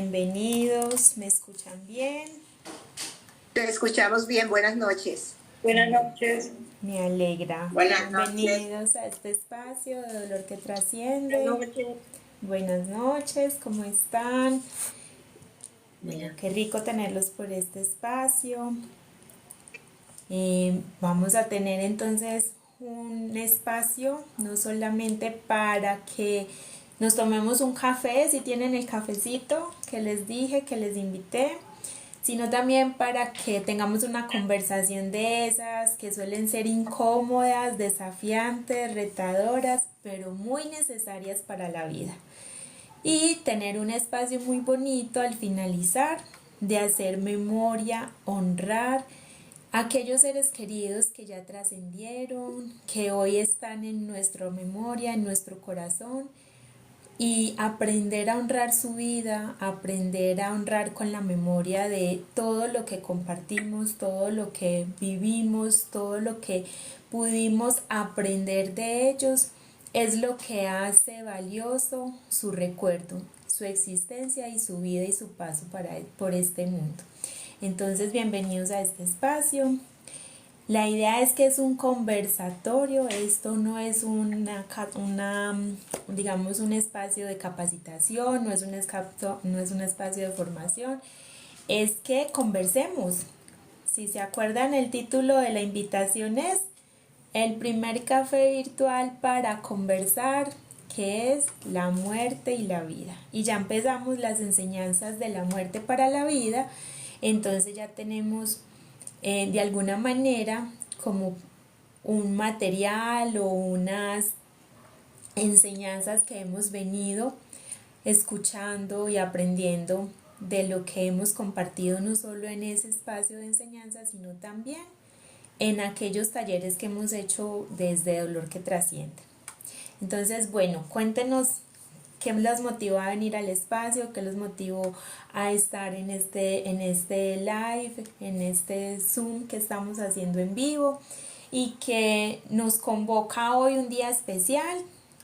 Bienvenidos, ¿me escuchan bien? Te escuchamos bien, buenas noches. Buenas noches. Me alegra. Buenas noches. Bienvenidos a este espacio de Dolor que Trasciende. Buenas noches. Buenas noches, ¿cómo están? Bueno, qué rico tenerlos por este espacio. Vamos a tener entonces un espacio no solamente para que nos tomemos un café, si tienen el cafecito que les dije, que les invité, sino también para que tengamos una conversación de esas que suelen ser incómodas, desafiantes, retadoras, pero muy necesarias para la vida. Y tener un espacio muy bonito al finalizar de hacer memoria, honrar a aquellos seres queridos que ya trascendieron, que hoy están en nuestra memoria, en nuestro corazón, y aprender a honrar su vida, aprender a honrar con la memoria de todo lo que compartimos, todo lo que vivimos, todo lo que pudimos aprender de ellos, es lo que hace valioso su recuerdo, su existencia y su vida y su paso por este mundo. Entonces, bienvenidos a este espacio. La idea es que es un conversatorio, esto no es digamos, un espacio de capacitación, no es un espacio de formación, es que conversemos. Si se acuerdan, el título de la invitación es el primer café virtual para conversar, que es la muerte y la vida. Y ya empezamos las enseñanzas de la muerte para la vida, entonces ya tenemos de alguna manera como un material o unas enseñanzas que hemos venido escuchando y aprendiendo de lo que hemos compartido no solo en ese espacio de enseñanza, sino también en aquellos talleres que hemos hecho desde Dolor que Trasciende. Entonces, bueno, cuéntenos qué los motivó a venir al espacio, qué los motivó a estar en este live, en este Zoom que estamos haciendo en vivo y que nos convoca hoy un día especial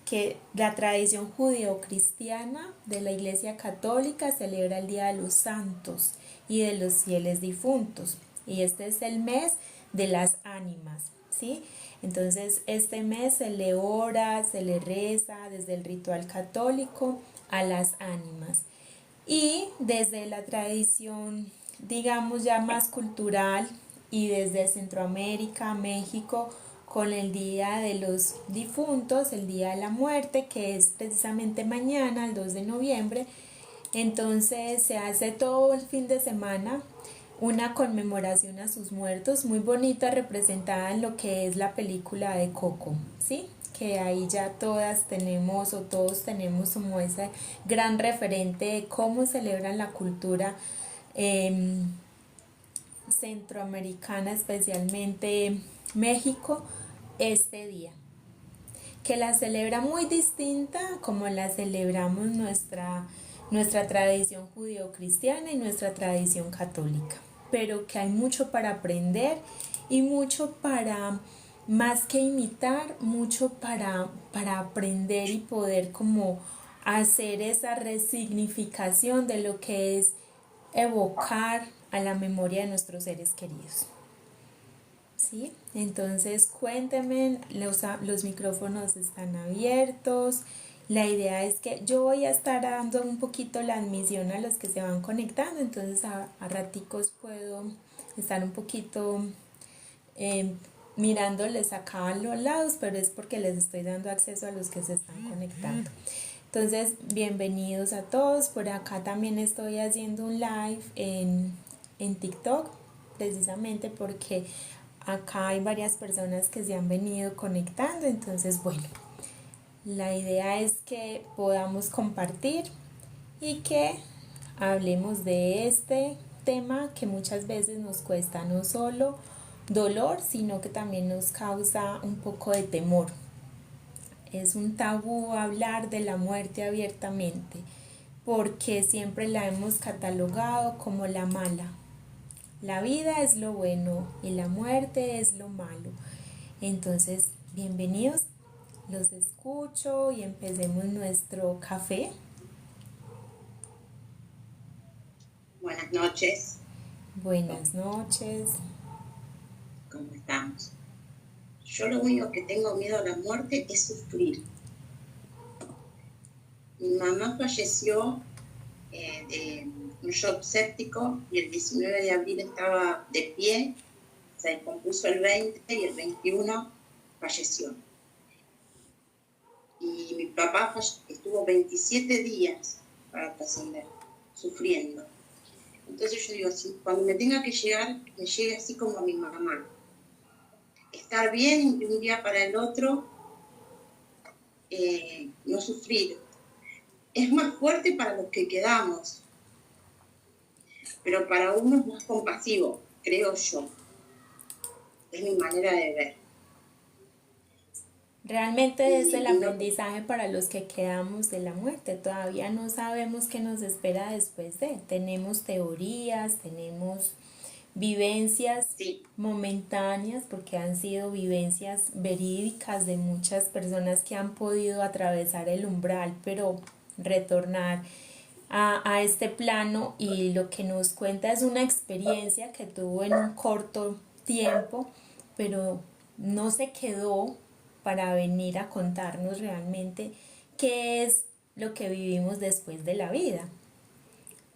que la tradición judío-cristiana de la Iglesia Católica celebra el Día de los Santos y de los fieles difuntos. Y este es el mes de las ánimas, ¿sí? Entonces este mes se le ora, se le reza desde el ritual católico a las ánimas. Y desde la tradición, digamos ya más cultural y desde Centroamérica, México, con el Día de los Difuntos, el Día de la Muerte, que es precisamente mañana, el 2 de noviembre, entonces se hace todo el fin de semana una conmemoración a sus muertos muy bonita, representada en lo que es la película de Coco, ¿sí? Que ahí ya todas tenemos o todos tenemos como ese gran referente de cómo celebran la cultura centroamericana, especialmente México, este día, que la celebra muy distinta como la celebramos nuestra tradición judío-cristiana y nuestra tradición católica, pero que hay mucho para aprender y mucho para, más que imitar, mucho para aprender y poder como hacer esa resignificación de lo que es evocar a la memoria de nuestros seres queridos. ¿Sí? Entonces cuéntenme, los micrófonos están abiertos. La idea es que yo voy a estar dando un poquito la admisión a los que se van conectando, entonces a raticos puedo estar un poquito mirándoles acá a los lados, pero es porque les estoy dando acceso a los que se están conectando. Entonces, bienvenidos a todos. Por acá también estoy haciendo un live en TikTok, precisamente porque acá hay varias personas que se han venido conectando. Entonces, bueno, la idea es que podamos compartir y que hablemos de este tema que muchas veces nos cuesta no solo dolor, sino que también nos causa un poco de temor. Es un tabú hablar de la muerte abiertamente porque siempre la hemos catalogado como la mala. La vida es lo bueno y la muerte es lo malo. Entonces, bienvenidos, los escucho y empecemos nuestro café. Buenas noches, Buenas noches. ¿cómo estamos? Yo lo único que tengo miedo a la muerte es sufrir. Mi mamá falleció de un shock séptico y el 19 de abril estaba de pie, se descompuso el 20 y el 21 falleció. Y mi papá estuvo 27 días para trascender, sufriendo. Entonces yo digo, cuando me tenga que llegar, me llegue así como a mi mamá. Estar bien de un día para el otro, no sufrir. Es más fuerte para los que quedamos, pero para uno es más compasivo, creo yo. Es mi manera de ver. Realmente es el Y no, aprendizaje para los que quedamos de la muerte. Todavía no sabemos qué nos espera después de. Tenemos teorías, tenemos vivencias sí, momentáneas, porque han sido vivencias verídicas de muchas personas que han podido atravesar el umbral, pero retornar a este plano, y lo que nos cuenta es una experiencia que tuvo en un corto tiempo, pero no se quedó para venir a contarnos realmente qué es lo que vivimos después de la vida.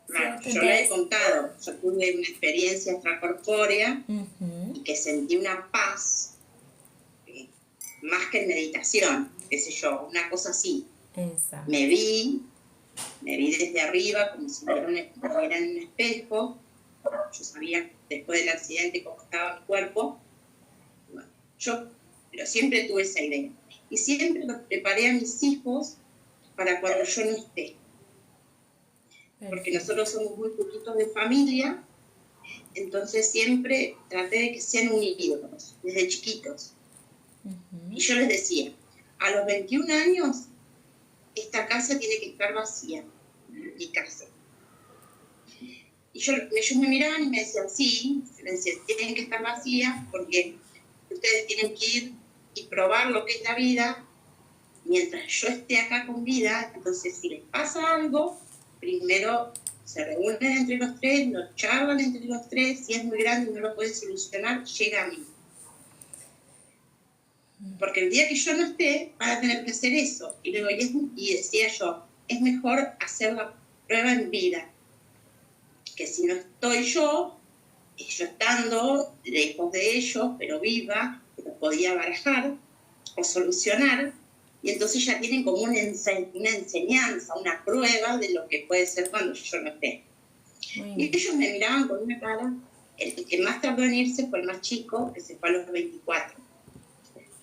¿Cierto? yo le he Entonces, contado, yo tuve una experiencia extracorpórea uh-huh, y que sentí una paz, más que en meditación, qué sé yo, una cosa así. exacto. Me vi desde arriba como si me viera en un espejo. Yo sabía después del accidente cómo estaba mi cuerpo. Bueno, pero siempre tuve esa idea. Y siempre los preparé a mis hijos para cuando yo no esté. Porque nosotros somos muy poquitos de familia, entonces siempre traté de que sean unidos, desde chiquitos. Uh-huh. Y yo les decía, a los 21 años, esta casa tiene que estar vacía, mi casa. Y ellos me miraban y me decían, sí, me decían, tienen que estar vacías porque ustedes tienen que ir y probar lo que es la vida mientras yo esté acá con vida. Entonces, si les pasa algo, primero se reúnen entre los tres, lo charlan entre los tres, si es muy grande y no lo pueden solucionar, llega a mí. Porque el día que yo no esté, van a tener que hacer eso. Y luego, y decía yo, es mejor hacer la prueba en vida, que si no estoy yo estando lejos de ellos, pero viva, lo podía barajar o solucionar, y entonces ya tienen como una enseñanza, una prueba de lo que puede ser cuando yo no esté. Y ellos me miraban con una cara. El que más tardó en irse fue el más chico, que se fue a los 24.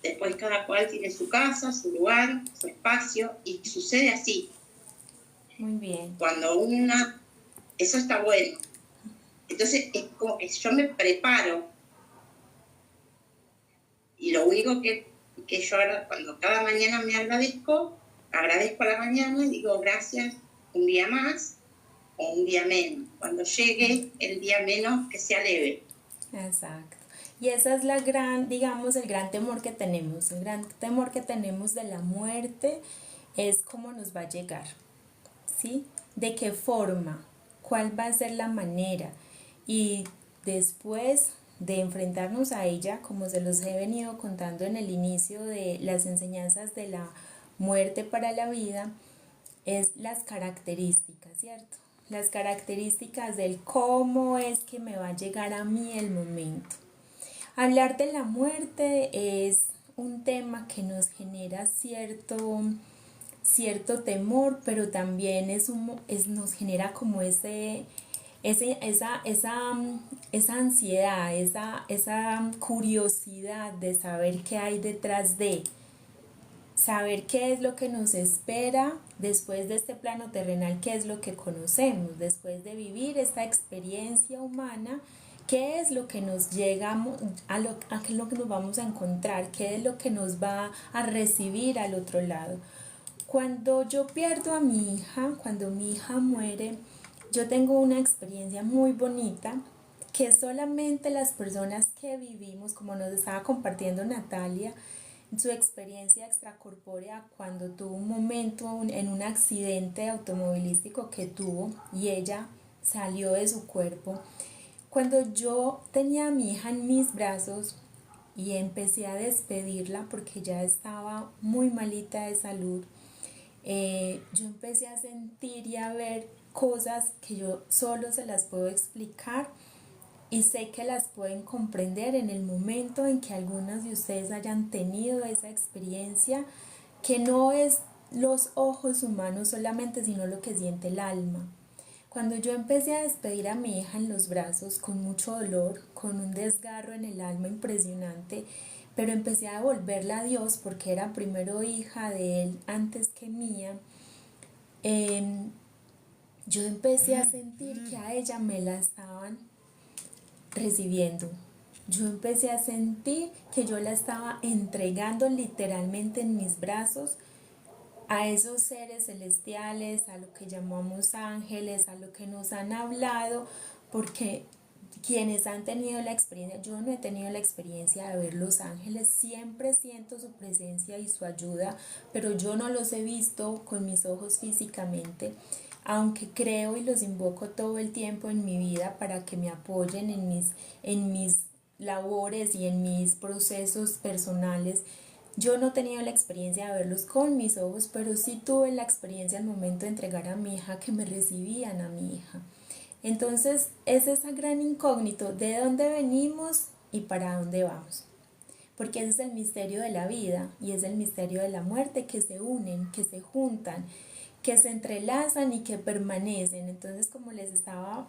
Después cada cual tiene su casa, su lugar, su espacio, y sucede así. Muy bien. Cuando eso está bueno. Entonces es como que yo me preparo, y lo único que yo ahora, cuando cada mañana me agradezco a la mañana y digo gracias un día más o un día menos. Cuando llegue el día menos, que sea leve. Exacto. Y esa es la gran, digamos, el gran temor que tenemos. El gran temor que tenemos de la muerte es cómo nos va a llegar, ¿sí? ¿De qué forma? ¿Cuál va a ser la manera? Y después de enfrentarnos a ella, como se los he venido contando en el inicio de las enseñanzas de la muerte para la vida, es las características, ¿cierto? Las características del cómo es que me va a llegar a mí el momento. Hablar de la muerte es un tema que nos genera cierto temor, pero también nos genera como esa ansiedad, esa curiosidad de saber qué hay detrás de, saber qué es lo que nos espera después de este plano terrenal, qué es lo que conocemos, después de vivir esta experiencia humana, qué es lo que nos llega a qué es lo que nos vamos a encontrar, qué es lo que nos va a recibir al otro lado. Cuando yo pierdo a mi hija, cuando mi hija muere, yo tengo una experiencia muy bonita que solamente las personas que vivimos, como nos estaba compartiendo Natalia, su experiencia extracorpórea cuando tuvo un momento en un accidente automovilístico que tuvo, y ella salió de su cuerpo. Cuando yo tenía a mi hija en mis brazos y empecé a despedirla porque ya estaba muy malita de salud, yo empecé a sentir y a ver cosas que yo solo se las puedo explicar y sé que las pueden comprender en el momento en que algunas de ustedes hayan tenido esa experiencia, que no es los ojos humanos solamente, sino lo que siente el alma. Cuando yo empecé a despedir a mi hija en los brazos con mucho dolor, con un desgarro en el alma impresionante, pero empecé a devolverla a Dios porque era primero hija de Él antes que mía, yo empecé a sentir que a ella me la estaban recibiendo. Yo empecé a sentir que yo la estaba entregando literalmente en mis brazos a esos seres celestiales, a lo que llamamos ángeles, a lo que nos han hablado, porque quienes han tenido la experiencia, yo no he tenido la experiencia de ver los ángeles, siempre siento su presencia y su ayuda, pero yo no los he visto con mis ojos físicamente, aunque creo y los invoco todo el tiempo en mi vida para que me apoyen en mis labores y en mis procesos personales. Yo no he tenido la experiencia de verlos con mis ojos, pero sí tuve la experiencia al momento de entregar a mi hija, que me recibían a mi hija. Entonces es esa gran incógnito de dónde venimos y para dónde vamos. Porque ese es el misterio de la vida y es el misterio de la muerte, que se unen, que se juntan, que se entrelazan y que permanecen. Entonces, como les estaba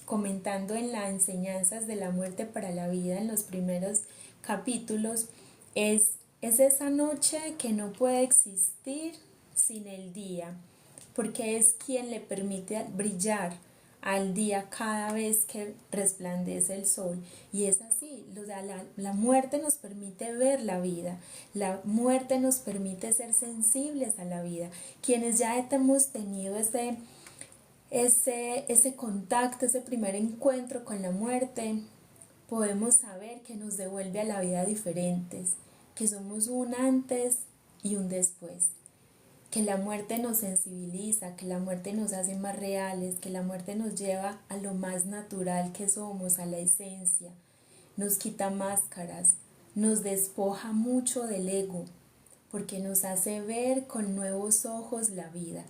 comentando en las enseñanzas de la muerte para la vida en los primeros capítulos, es esa noche que no puede existir sin el día, porque es quien le permite brillar al día cada vez que resplandece el sol. Y es así, la muerte nos permite ver la vida, la muerte nos permite ser sensibles a la vida. Quienes ya hemos tenido ese contacto, ese primer encuentro con la muerte, podemos saber que nos devuelve a la vida diferentes, que somos un antes y un después, que la muerte nos sensibiliza, que la muerte nos hace más reales, que la muerte nos lleva a lo más natural que somos, a la esencia, nos quita máscaras, nos despoja mucho del ego, porque nos hace ver con nuevos ojos la vida.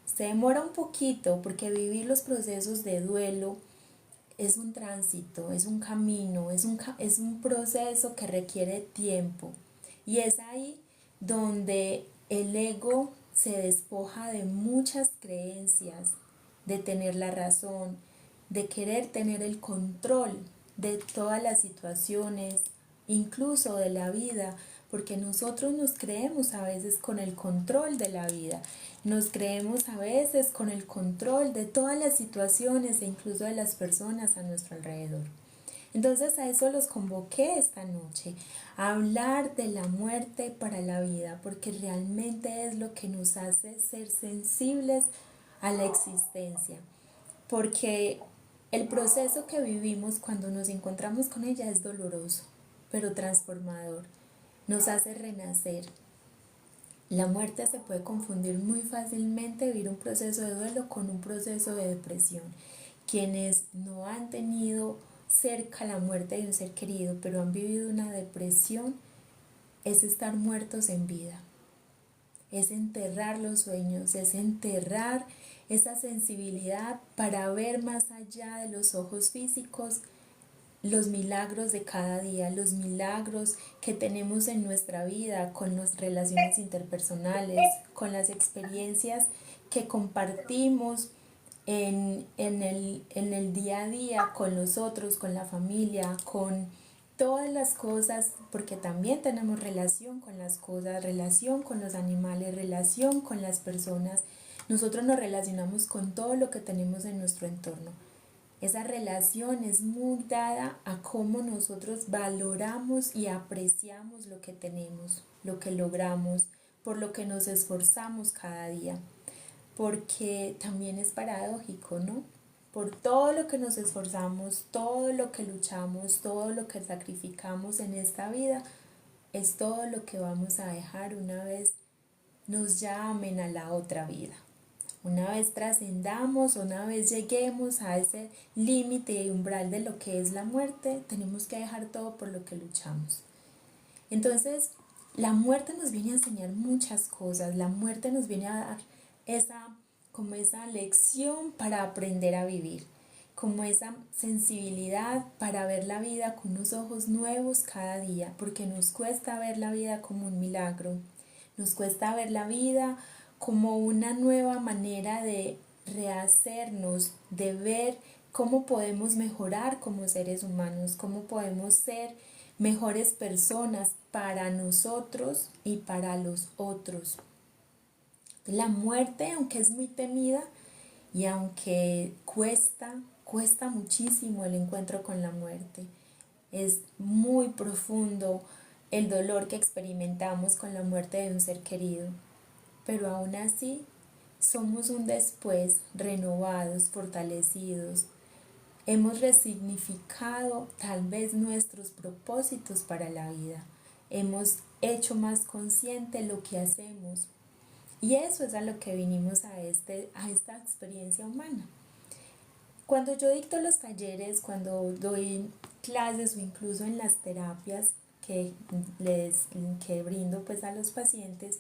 Se demora un poquito porque vivir los procesos de duelo es un tránsito, es un camino, es un proceso que requiere tiempo. Y es ahí donde el ego se despoja de muchas creencias, de tener la razón, de querer tener el control de todas las situaciones, incluso de la vida, porque nosotros nos creemos a veces con el control de la vida, nos creemos a veces con el control de todas las situaciones e incluso de las personas a nuestro alrededor. Entonces a eso los convoqué esta noche, a hablar de la muerte para la vida, porque realmente es lo que nos hace ser sensibles a la existencia, porque el proceso que vivimos cuando nos encontramos con ella es doloroso, pero transformador, nos hace renacer. La muerte se puede confundir muy fácilmente, vivir un proceso de duelo con un proceso de depresión. Quienes no han tenido cerca la muerte de un ser querido, pero han vivido una depresión, es estar muertos en vida. Es enterrar los sueños, es enterrar esa sensibilidad para ver más allá de los ojos físicos los milagros de cada día, los milagros que tenemos en nuestra vida, con las relaciones interpersonales, con las experiencias que compartimos en el día a día con los otros, con la familia, con todas las cosas, porque también tenemos relación con las cosas, relación con los animales, relación con las personas. Nosotros nos relacionamos con todo lo que tenemos en nuestro entorno. Esa relación es muy dada a cómo nosotros valoramos y apreciamos lo que tenemos, lo que logramos, por lo que nos esforzamos cada día. Porque también es paradójico, ¿no? Por todo lo que nos esforzamos, todo lo que luchamos, todo lo que sacrificamos en esta vida, es todo lo que vamos a dejar una vez nos llamen a la otra vida. Una vez trascendamos, una vez lleguemos a ese límite y umbral de lo que es la muerte, tenemos que dejar todo por lo que luchamos. Entonces, la muerte nos viene a enseñar muchas cosas, la muerte nos viene a dar como esa lección para aprender a vivir, como esa sensibilidad para ver la vida con unos ojos nuevos cada día, porque nos cuesta ver la vida como un milagro, nos cuesta ver la vida como una nueva manera de rehacernos, de ver cómo podemos mejorar como seres humanos, cómo podemos ser mejores personas para nosotros y para los otros. La muerte, aunque es muy temida y aunque cuesta muchísimo el encuentro con la muerte, es muy profundo el dolor que experimentamos con la muerte de un ser querido, pero aún así somos un después renovados, fortalecidos. Hemos resignificado tal vez nuestros propósitos para la vida. Hemos hecho más consciente lo que hacemos. Y eso es a lo que vinimos a esta experiencia humana. Cuando yo dicto los talleres, cuando doy clases o incluso en las terapias que brindo pues a los pacientes,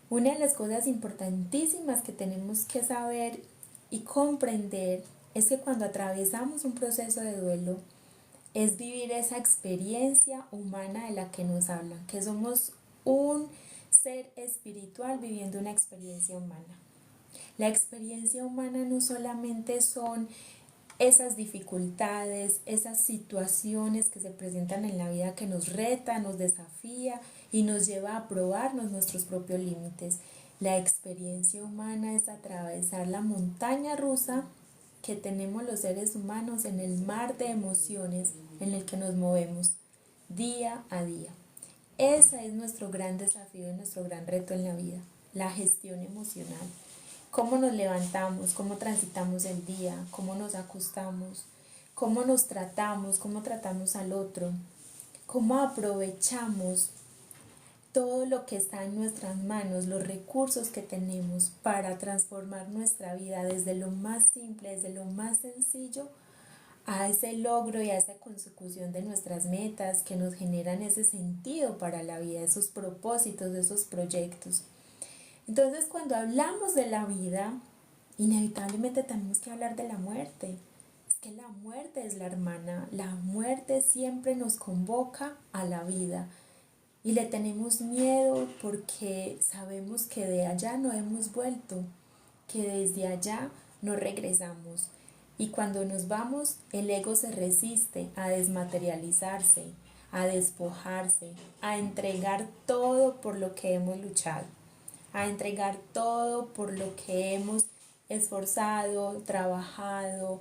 una de las cosas importantísimas que tenemos que saber y comprender es que cuando atravesamos un proceso de duelo, es vivir esa experiencia humana de la que nos hablan, que somos un ser espiritual viviendo una experiencia humana. La experiencia humana no solamente son esas dificultades, esas situaciones que se presentan en la vida que nos reta, nos desafía y nos lleva a probarnos nuestros propios límites. La experiencia humana es atravesar la montaña rusa que tenemos los seres humanos en el mar de emociones en el que nos movemos día a día. Ese es nuestro gran desafío y nuestro gran reto en la vida, la gestión emocional. Cómo nos levantamos, cómo transitamos el día, cómo nos acostamos, cómo nos tratamos, cómo tratamos al otro, cómo aprovechamos todo lo que está en nuestras manos, los recursos que tenemos para transformar nuestra vida desde lo más simple, desde lo más sencillo, a ese logro y a esa consecución de nuestras metas que nos generan ese sentido para la vida, esos propósitos, esos proyectos. Entonces, cuando hablamos de la vida, inevitablemente tenemos que hablar de la muerte. Es que la muerte es la hermana, la muerte siempre nos convoca a la vida y le tenemos miedo porque sabemos que de allá no hemos vuelto, que desde allá no regresamos. Y cuando nos vamos, el ego se resiste a desmaterializarse, a despojarse, a entregar todo por lo que hemos luchado, a entregar todo por lo que hemos esforzado, trabajado,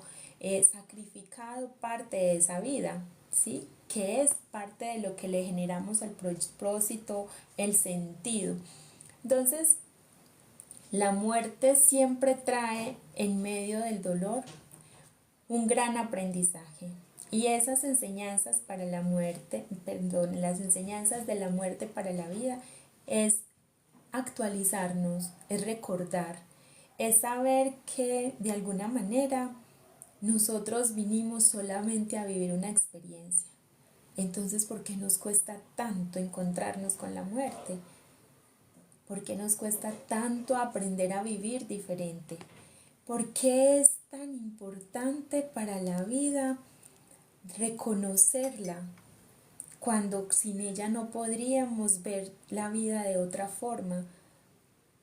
sacrificado parte de esa vida, ¿sí? Que es parte de lo que le generamos el propósito, el sentido. Entonces, la muerte siempre trae en medio del dolor un gran aprendizaje. Y esas enseñanzas para la muerte, las enseñanzas de la muerte para la vida es actualizarnos, es recordar, es saber que de alguna manera nosotros vinimos solamente a vivir una experiencia. Entonces, ¿por qué nos cuesta tanto encontrarnos con la muerte? ¿Por qué nos cuesta tanto aprender a vivir diferente? ¿Por qué es tan importante para la vida reconocerla cuando sin ella no podríamos ver la vida de otra forma?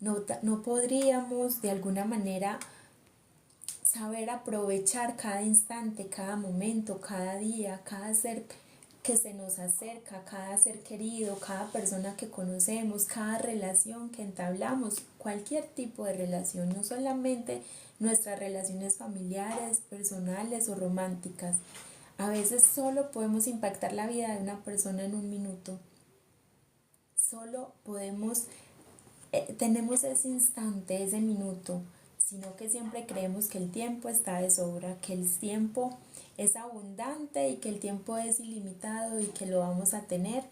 No podríamos de alguna manera saber aprovechar cada instante, cada momento, cada día, cada ser que se nos acerca, cada ser querido, cada persona que conocemos, cada relación que entablamos, cualquier tipo de relación, no solamente nuestras relaciones familiares, personales o románticas. A veces solo podemos impactar la vida de una persona en un minuto. Solo tenemos ese instante, ese minuto, sino que siempre creemos que el tiempo está de sobra, que el tiempo es abundante y que el tiempo es ilimitado y que lo vamos a tener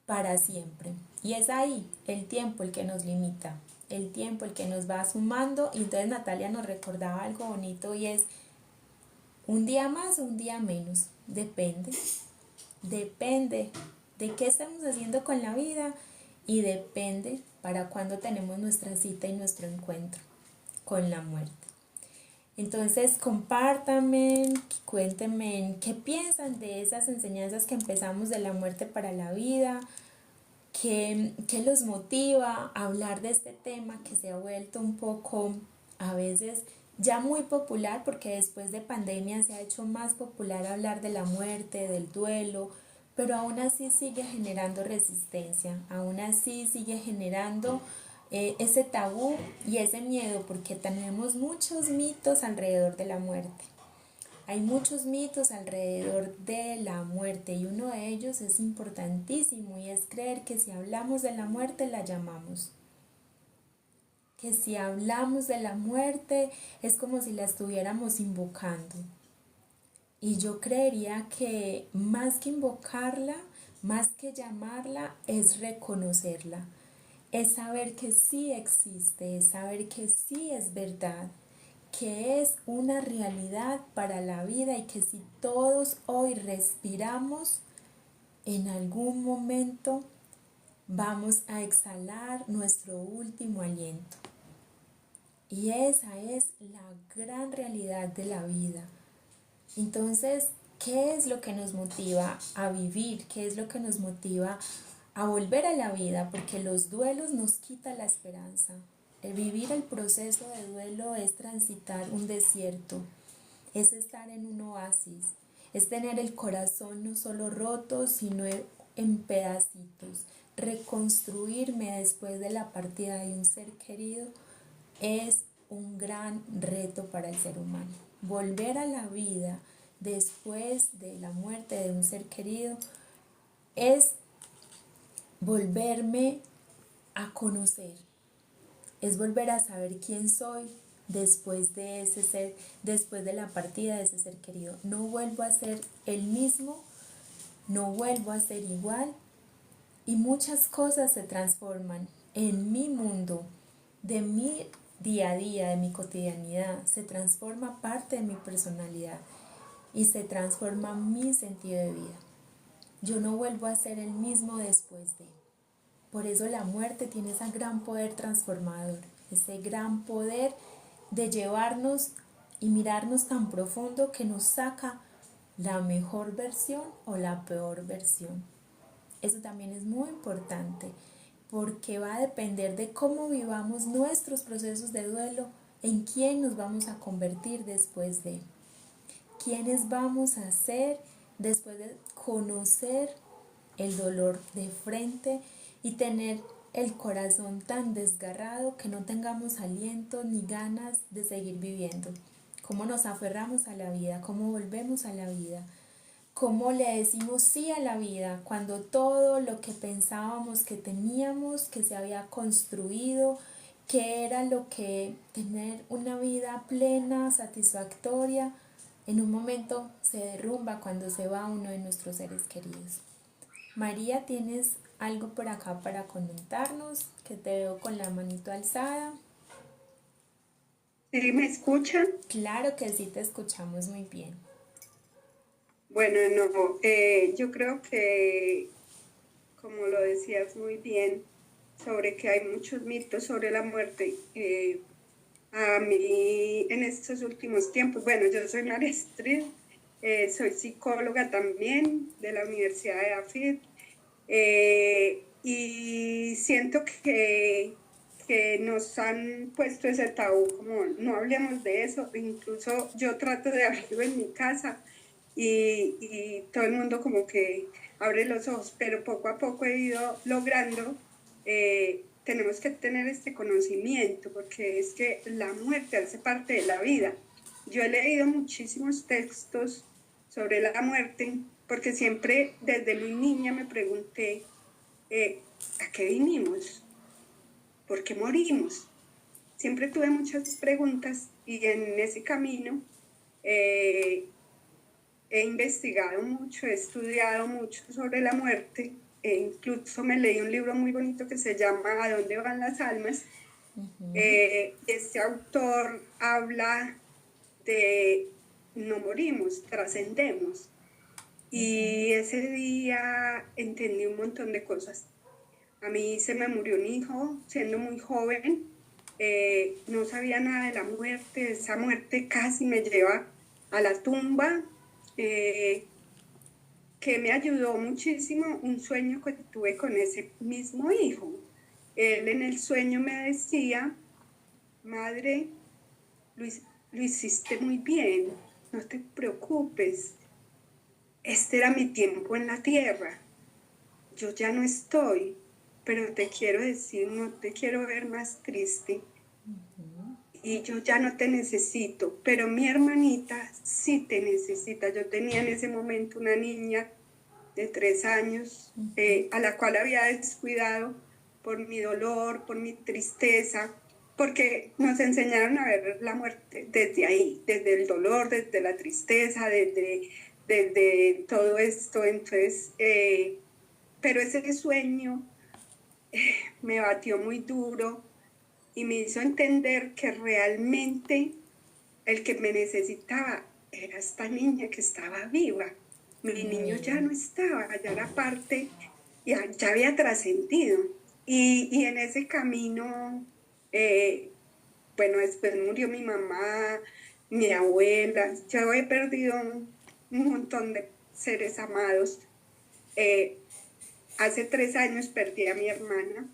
para siempre. Y es ahí el tiempo el que nos limita. el tiempo el que nos va sumando. Y entonces Natalia nos recordaba algo bonito y es un día más o un día menos, depende de qué estamos haciendo con la vida y depende para cuándo tenemos nuestra cita y nuestro encuentro con la muerte. Entonces compártanme, cuéntenme qué piensan de esas enseñanzas que empezamos de la muerte para la vida, qué los motiva a hablar de este tema que se ha vuelto un poco a veces ya muy popular, porque después de pandemia se ha hecho más popular hablar de la muerte, del duelo, pero aún así sigue generando resistencia, aún así sigue generando ese tabú y ese miedo, porque tenemos muchos mitos alrededor de la muerte. Hay muchos mitos alrededor de la muerte y uno de ellos es importantísimo y es creer que si hablamos de la muerte la llamamos. Que si hablamos de la muerte es como si la estuviéramos invocando. Y yo creería que más que invocarla, más que llamarla, es reconocerla. Es saber que sí existe, es saber que sí es verdad, que es una realidad para la vida y que si todos hoy respiramos, en algún momento vamos a exhalar nuestro último aliento. Y esa es la gran realidad de la vida. Entonces, ¿qué es lo que nos motiva a vivir? ¿Qué es lo que nos motiva a volver a la vida? Porque los duelos nos quitan la esperanza. El vivir el proceso de duelo es transitar un desierto, es estar en un oasis, es tener el corazón no solo roto, sino en pedacitos. Reconstruirme después de la partida de un ser querido es un gran reto para el ser humano. Volver a la vida después de la muerte de un ser querido es volverme a conocer, es volver a saber quién soy después de ese ser, después de la partida de ese ser querido. No vuelvo a ser el mismo, no vuelvo a ser igual y muchas cosas se transforman en mi mundo, de mi día a día, de mi cotidianidad. Se transforma parte de mi personalidad y se transforma mi sentido de vida. Yo no vuelvo a ser el mismo después de. Por eso la muerte tiene ese gran poder transformador, ese gran poder de llevarnos y mirarnos tan profundo que nos saca la mejor versión o la peor versión. Eso también es muy importante porque va a depender de cómo vivamos nuestros procesos de duelo, en quién nos vamos a convertir después de, quiénes vamos a ser después de conocer el dolor de frente y tener el corazón tan desgarrado que no tengamos aliento ni ganas de seguir viviendo. Cómo nos aferramos a la vida, cómo volvemos a la vida, cómo le decimos sí a la vida cuando todo lo que pensábamos que teníamos, que se había construido, que era lo que tener una vida plena, satisfactoria, en un momento se derrumba cuando se va uno de nuestros seres queridos. María, ¿tienes algo por acá para comentarnos? Que te veo con la manito alzada. ¿Sí me escuchan? Claro que sí, te escuchamos muy bien. Bueno, no, yo creo que, como lo decías muy bien, sobre que hay muchos mitos sobre la muerte. A mí, en estos últimos tiempos, bueno, yo soy María Estrid, soy psicóloga también de la Universidad de AFID, y siento que nos han puesto ese tabú, como no hablemos de eso. Incluso yo trato de hablarlo en mi casa y todo el mundo como que abre los ojos, pero poco a poco he ido logrando. Tenemos que tener este conocimiento porque es que la muerte hace parte de la vida. Yo he leído muchísimos textos sobre la muerte porque siempre desde muy niña me pregunté ¿a qué vinimos? ¿Por qué morimos? Siempre tuve muchas preguntas y en ese camino he investigado mucho, he estudiado mucho sobre la muerte, e incluso me leí un libro muy bonito que se llama ¿A dónde van las almas? Este autor habla de no morimos, trascendemos. Y ese día entendí un montón de cosas. A mí se me murió un hijo siendo muy joven, no sabía nada de la muerte, esa muerte casi me lleva a la tumba, que me ayudó muchísimo un sueño que tuve con ese mismo hijo. Él en el sueño me decía, madre, lo hiciste muy bien, no te preocupes, este era mi tiempo en la tierra, yo ya no estoy, pero te quiero decir, no te quiero ver más triste. Y yo ya no te necesito, pero mi hermanita sí te necesita. Yo tenía en ese momento una niña de 3 años, a la cual había descuidado por mi dolor, por mi tristeza, porque nos enseñaron a ver la muerte desde ahí, desde el dolor, desde la tristeza, desde todo esto. Entonces, pero ese sueño me batió muy duro y me hizo entender que realmente el que me necesitaba era esta niña que estaba viva. Mi niño ya no estaba, ya era parte, ya había trascendido. Y en ese camino, bueno, después murió mi mamá, mi abuela, yo he perdido un montón de seres amados. Hace 3 años perdí a mi hermana,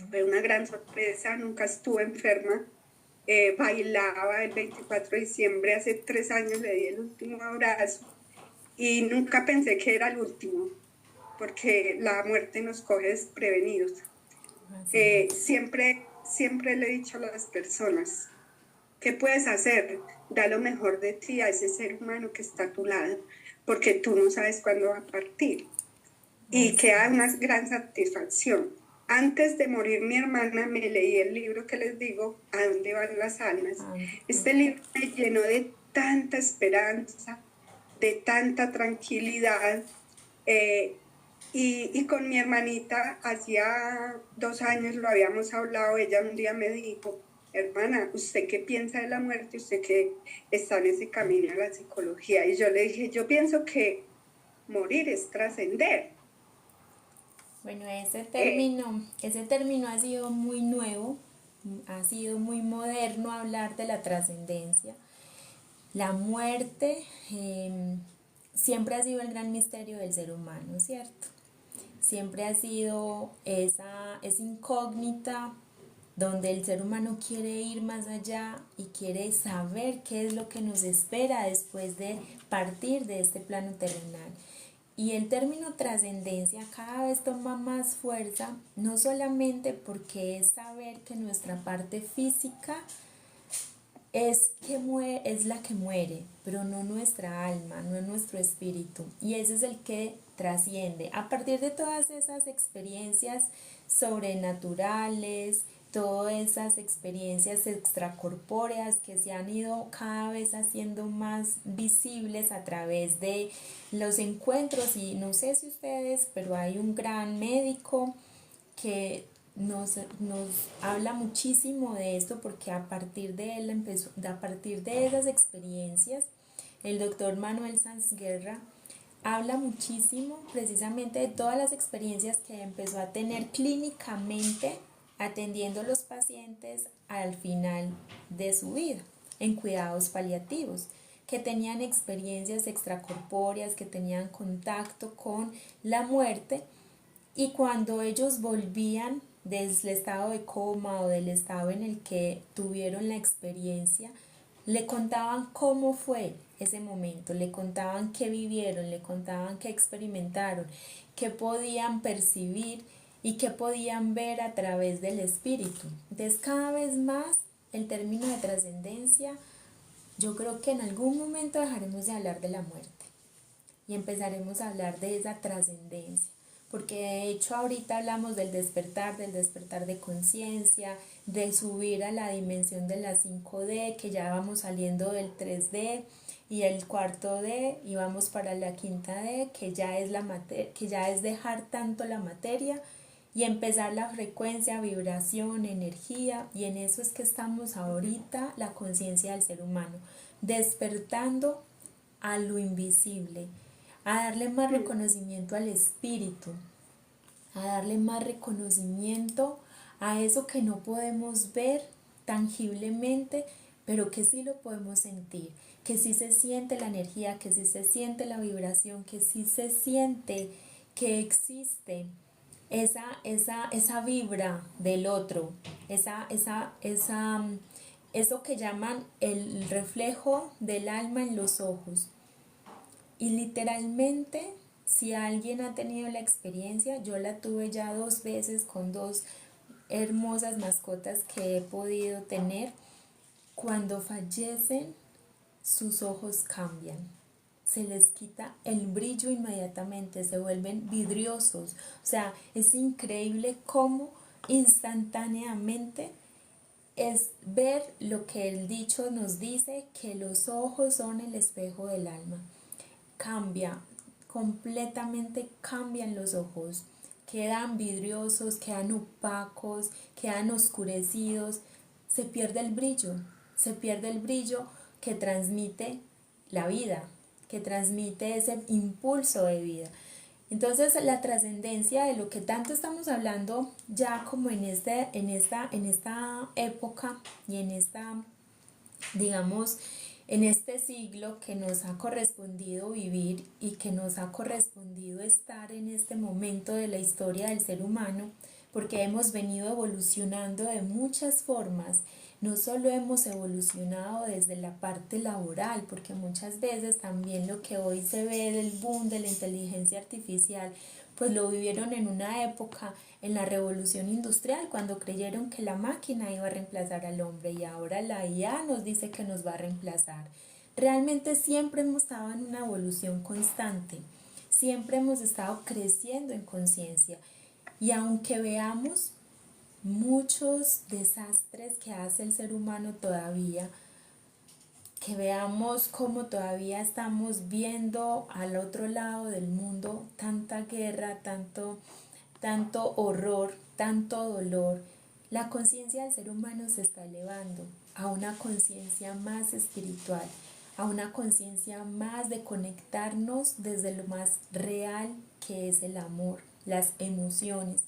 fue una gran sorpresa, nunca estuve enferma. Bailaba el 24 de diciembre, hace 3 años le di el último abrazo y nunca pensé que era el último, porque la muerte nos coge desprevenidos. Siempre le he dicho a las personas, ¿qué puedes hacer? Da lo mejor de ti a ese ser humano que está a tu lado, porque tú no sabes cuándo va a partir. Y queda una gran satisfacción. Antes de morir mi hermana me leí el libro que les digo, ¿A dónde van las almas? Este libro me llenó de tanta esperanza, de tanta tranquilidad. Y con mi hermanita, hacía 2 años lo habíamos hablado, ella un día me dijo, hermana, ¿usted qué piensa de la muerte? Usted que está en ese camino a la psicología. Y yo le dije, yo pienso que morir es trascender. Bueno, ese término ha sido muy nuevo, ha sido muy moderno hablar de la trascendencia. La muerte siempre ha sido el gran misterio del ser humano, ¿cierto? Siempre ha sido esa incógnita donde el ser humano quiere ir más allá y quiere saber qué es lo que nos espera después de partir de este plano terrenal. Y el término trascendencia cada vez toma más fuerza, no solamente porque es saber que nuestra parte física es la que muere, pero no nuestra alma, no nuestro espíritu. Y ese es el que trasciende. A partir de todas esas experiencias sobrenaturales, todas esas experiencias extracorpóreas que se han ido cada vez haciendo más visibles a través de los encuentros, y no sé si ustedes, pero hay un gran médico que nos habla muchísimo de esto, porque a partir de él a partir de esas experiencias, el doctor Manuel Sanz Guerra habla muchísimo precisamente de todas las experiencias que empezó a tener clínicamente atendiendo a los pacientes al final de su vida en cuidados paliativos, que tenían experiencias extracorpóreas, que tenían contacto con la muerte, y cuando ellos volvían del estado de coma o del estado en el que tuvieron la experiencia, le contaban cómo fue ese momento, le contaban qué vivieron, le contaban qué experimentaron, qué podían percibir y qué podían ver a través del espíritu. Entonces, cada vez más el término de trascendencia, yo creo que en algún momento dejaremos de hablar de la muerte y empezaremos a hablar de esa trascendencia, porque de hecho ahorita hablamos del despertar de conciencia, de subir a la dimensión de la 5D, que ya vamos saliendo del 3D y el cuarto D, y vamos para la quinta D, que ya es que ya es dejar tanto la materia y empezar la frecuencia, vibración, energía, y en eso es que estamos ahorita, la conciencia del ser humano, despertando a lo invisible, a darle más reconocimiento al espíritu, a darle más reconocimiento a eso que no podemos ver tangiblemente, pero que sí lo podemos sentir, que sí se siente la energía, que sí se siente la vibración, que sí se siente que existe esa vibra del otro, eso que llaman el reflejo del alma en los ojos. Y literalmente, si alguien ha tenido la experiencia, yo la tuve ya 2 veces con 2 hermosas mascotas que he podido tener. Cuando fallecen, sus ojos cambian, se les quita el brillo inmediatamente, se vuelven vidriosos. O sea, es increíble cómo instantáneamente es ver lo que el dicho nos dice, que los ojos son el espejo del alma. Cambia, completamente cambian los ojos, quedan vidriosos, quedan opacos, quedan oscurecidos, se pierde el brillo que transmite la vida, que transmite ese impulso de vida. Entonces la trascendencia de lo que tanto estamos hablando ya como en esta época y en esta, digamos, en este siglo que nos ha correspondido vivir y que nos ha correspondido estar en este momento de la historia del ser humano, porque hemos venido evolucionando de muchas formas. No solo hemos evolucionado desde la parte laboral, porque muchas veces también lo que hoy se ve del boom de la inteligencia artificial, pues lo vivieron en una época, en la revolución industrial, cuando creyeron que la máquina iba a reemplazar al hombre, y ahora la IA nos dice que nos va a reemplazar. Realmente siempre hemos estado en una evolución constante, siempre hemos estado creciendo en conciencia, y aunque veamos muchos desastres que hace el ser humano todavía, que veamos cómo todavía estamos viendo al otro lado del mundo tanta guerra, tanto horror, tanto dolor, la conciencia del ser humano se está elevando a una conciencia más espiritual, a una conciencia más de conectarnos desde lo más real que es el amor, las emociones.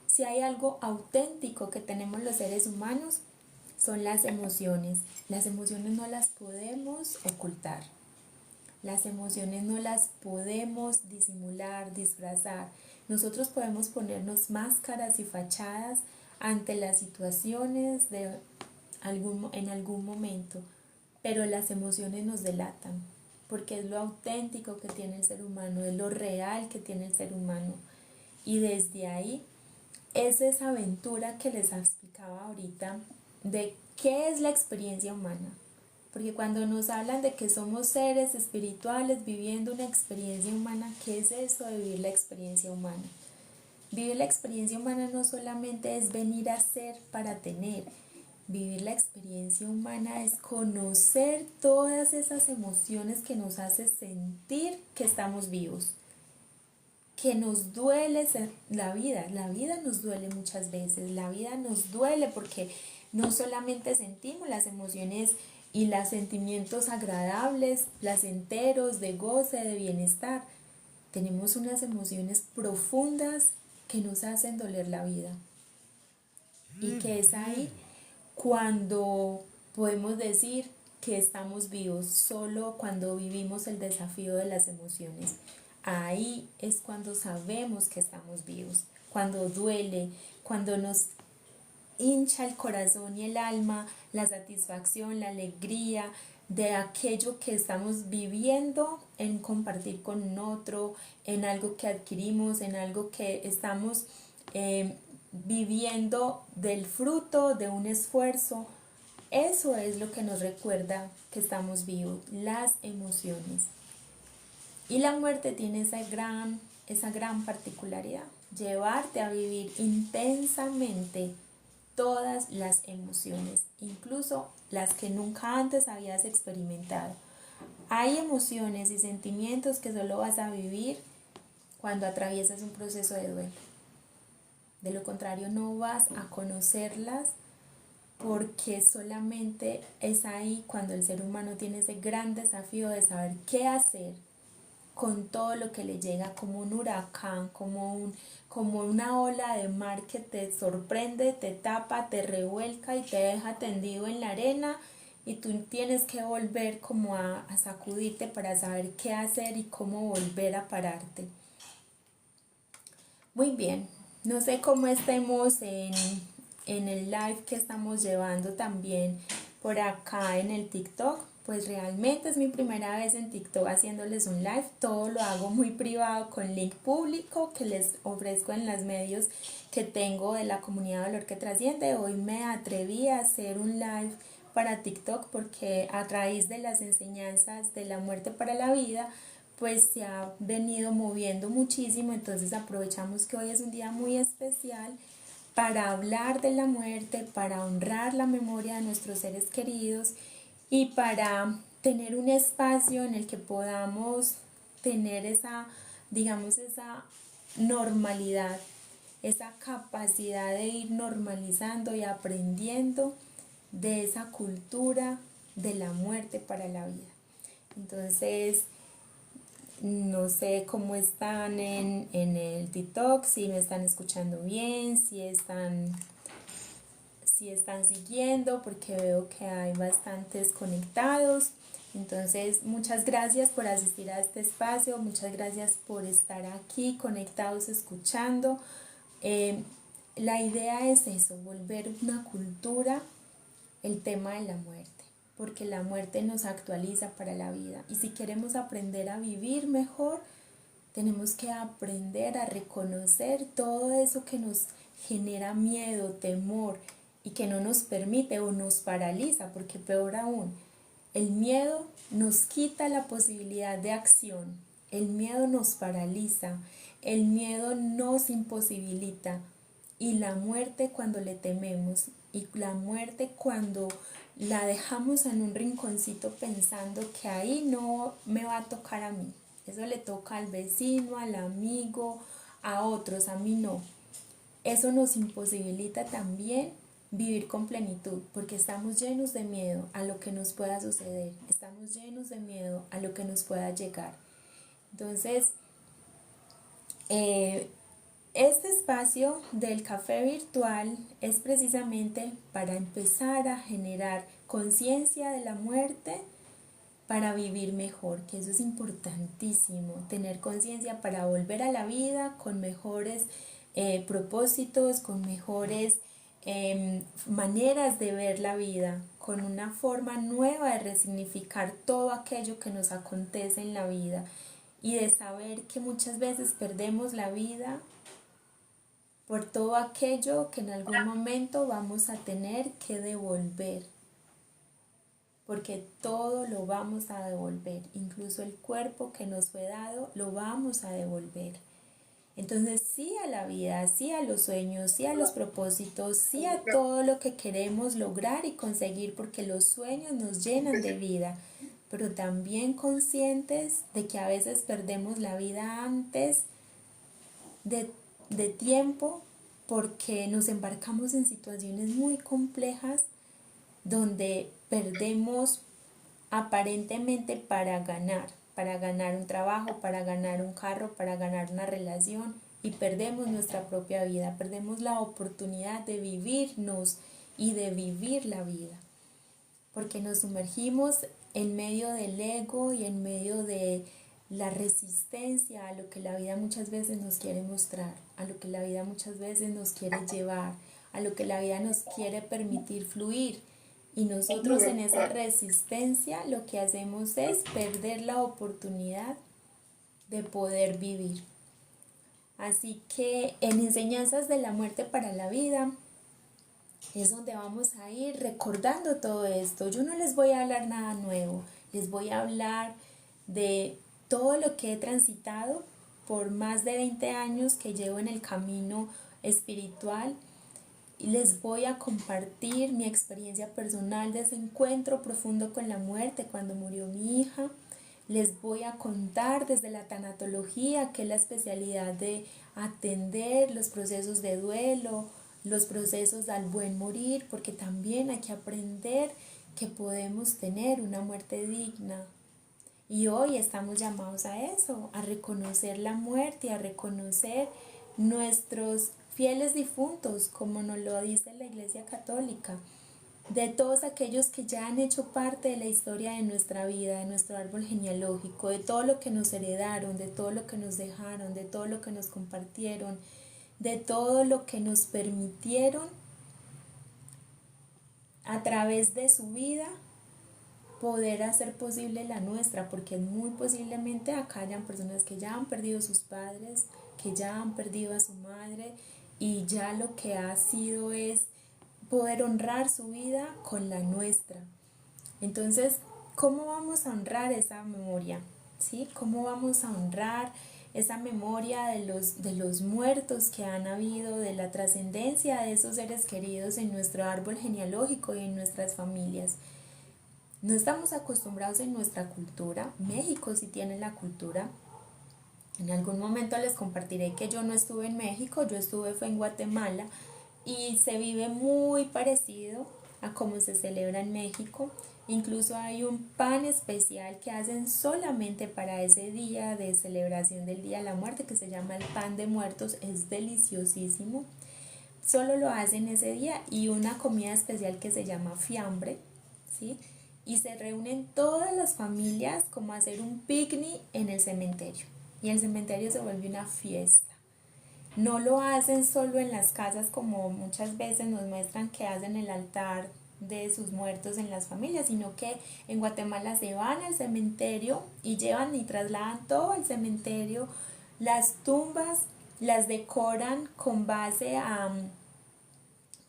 Si hay algo auténtico que tenemos los seres humanos, son las emociones. Las emociones no las podemos ocultar. Las emociones no las podemos disimular, disfrazar. Nosotros podemos ponernos máscaras y fachadas ante las situaciones en algún momento, pero las emociones nos delatan, porque es lo auténtico que tiene el ser humano, es lo real que tiene el ser humano. Y desde ahí es esa aventura que les explicaba ahorita de qué es la experiencia humana. Porque cuando nos hablan de que somos seres espirituales viviendo una experiencia humana, ¿qué es eso de vivir la experiencia humana? Vivir la experiencia humana no solamente es venir a ser para tener. Vivir la experiencia humana es conocer todas esas emociones que nos hacen sentir que estamos vivos, que nos duele la vida nos duele muchas veces, la vida nos duele porque no solamente sentimos las emociones y los sentimientos agradables, placenteros, de goce, de bienestar, tenemos unas emociones profundas que nos hacen doler la vida, y que es ahí cuando podemos decir que estamos vivos, solo cuando vivimos el desafío de las emociones. Ahí es cuando sabemos que estamos vivos, cuando duele, cuando nos hincha el corazón y el alma, la satisfacción, la alegría de aquello que estamos viviendo, en compartir con otro, en algo que adquirimos, en algo que estamos viviendo del fruto de un esfuerzo. Eso es lo que nos recuerda que estamos vivos, las emociones. Y la muerte tiene esa gran particularidad, llevarte a vivir intensamente todas las emociones, incluso las que nunca antes habías experimentado. Hay emociones y sentimientos que solo vas a vivir cuando atraviesas un proceso de duelo. De lo contrario no vas a conocerlas, porque solamente es ahí cuando el ser humano tiene ese gran desafío de saber qué hacer con todo lo que le llega, como un huracán, como una ola de mar que te sorprende, te tapa, te revuelca y te deja tendido en la arena, y tú tienes que volver como a sacudirte para saber qué hacer y cómo volver a pararte. Muy bien, no sé cómo estemos en el live que estamos llevando también por acá en el TikTok. Pues realmente es mi primera vez en TikTok haciéndoles un live. Todo lo hago muy privado con link público que les ofrezco en los medios que tengo de la comunidad Valor que Trasciende. Hoy me atreví a hacer un live para TikTok porque a raíz de las enseñanzas de la muerte para la vida, pues se ha venido moviendo muchísimo. Entonces aprovechamos que hoy es un día muy especial para hablar de la muerte, para honrar la memoria de nuestros seres queridos y para tener un espacio en el que podamos tener esa, digamos, esa normalidad, esa capacidad de ir normalizando y aprendiendo de esa cultura de la muerte para la vida. Entonces, no sé cómo están en el TikTok, si me están escuchando bien, si están siguiendo, porque veo que hay bastantes conectados. Entonces, muchas gracias por asistir a este espacio, muchas gracias por estar aquí conectados, escuchando. La idea es eso, volver una cultura el tema de la muerte, porque la muerte nos actualiza para la vida. Y si queremos aprender a vivir mejor, tenemos que aprender a reconocer todo eso que nos genera miedo, temor y que no nos permite o nos paraliza, porque peor aún, el miedo nos quita la posibilidad de acción, el miedo nos paraliza, el miedo nos imposibilita, y la muerte cuando le tememos y la muerte cuando la dejamos en un rinconcito pensando que ahí no me va a tocar a mí, eso le toca al vecino, al amigo, a otros, a mí no. Eso nos imposibilita también vivir con plenitud, porque estamos llenos de miedo a lo que nos pueda suceder, estamos llenos de miedo a lo que nos pueda llegar. Entonces, este espacio del café virtual es precisamente para empezar a generar conciencia de la muerte para vivir mejor, que eso es importantísimo, tener conciencia para volver a la vida con mejores propósitos, con mejores maneras de ver la vida, con una forma nueva de resignificar todo aquello que nos acontece en la vida, y de saber que muchas veces perdemos la vida por todo aquello que en algún momento vamos a tener que devolver, porque todo lo vamos a devolver, incluso el cuerpo que nos fue dado lo vamos a devolver. Entonces sí a la vida, sí a los sueños, sí a los propósitos, sí a todo lo que queremos lograr y conseguir, porque los sueños nos llenan de vida, pero también conscientes de que a veces perdemos la vida antes de tiempo, porque nos embarcamos en situaciones muy complejas donde perdemos aparentemente para ganar un trabajo, para ganar un carro, para ganar una relación, y perdemos nuestra propia vida, perdemos la oportunidad de vivirnos y de vivir la vida, porque nos sumergimos en medio del ego y en medio de la resistencia a lo que la vida muchas veces nos quiere mostrar, a lo que la vida muchas veces nos quiere llevar, a lo que la vida nos quiere permitir fluir. Y nosotros en esa resistencia lo que hacemos es perder la oportunidad de poder vivir. Así que en Enseñanzas de la Muerte para la Vida es donde vamos a ir recordando todo esto. Yo no les voy a hablar nada nuevo, les voy a hablar de todo lo que he transitado por más de 20 años que llevo en el camino espiritual, y les voy a compartir mi experiencia personal de ese encuentro profundo con la muerte cuando murió mi hija. Les voy a contar desde la tanatología, que es la especialidad de atender los procesos de duelo, los procesos al buen morir, porque también hay que aprender que podemos tener una muerte digna. Y hoy estamos llamados a eso, a reconocer la muerte, a reconocer nuestros fieles difuntos, como nos lo dice la Iglesia Católica, de todos aquellos que ya han hecho parte de la historia de nuestra vida, de nuestro árbol genealógico, de todo lo que nos heredaron, de todo lo que nos dejaron, de todo lo que nos compartieron, de todo lo que nos permitieron a través de su vida poder hacer posible la nuestra, porque muy posiblemente acá hayan personas que ya han perdido sus padres, que ya han perdido a su madre, y ya lo que ha sido es poder honrar su vida con la nuestra. Entonces, ¿cómo vamos a honrar esa memoria? ¿Sí? ¿Cómo vamos a honrar esa memoria de los muertos que han habido, de la trascendencia de esos seres queridos en nuestro árbol genealógico y en nuestras familias? No estamos acostumbrados en nuestra cultura. México sí tiene la cultura. En algún momento les compartiré que yo no estuve en México, fue en Guatemala, y se vive muy parecido a cómo se celebra en México. Incluso hay un pan especial que hacen solamente para ese día de celebración del Día de la Muerte, que se llama el pan de muertos. Es deliciosísimo. Solo lo hacen ese día, y una comida especial que se llama fiambre, ¿sí? Y se reúnen todas las familias como a hacer un picnic en el cementerio. Y el cementerio se vuelve una fiesta. No lo hacen solo en las casas como muchas veces nos muestran que hacen el altar de sus muertos en las familias, sino que en Guatemala se van al cementerio y llevan y trasladan todo al cementerio. Las tumbas las decoran con base a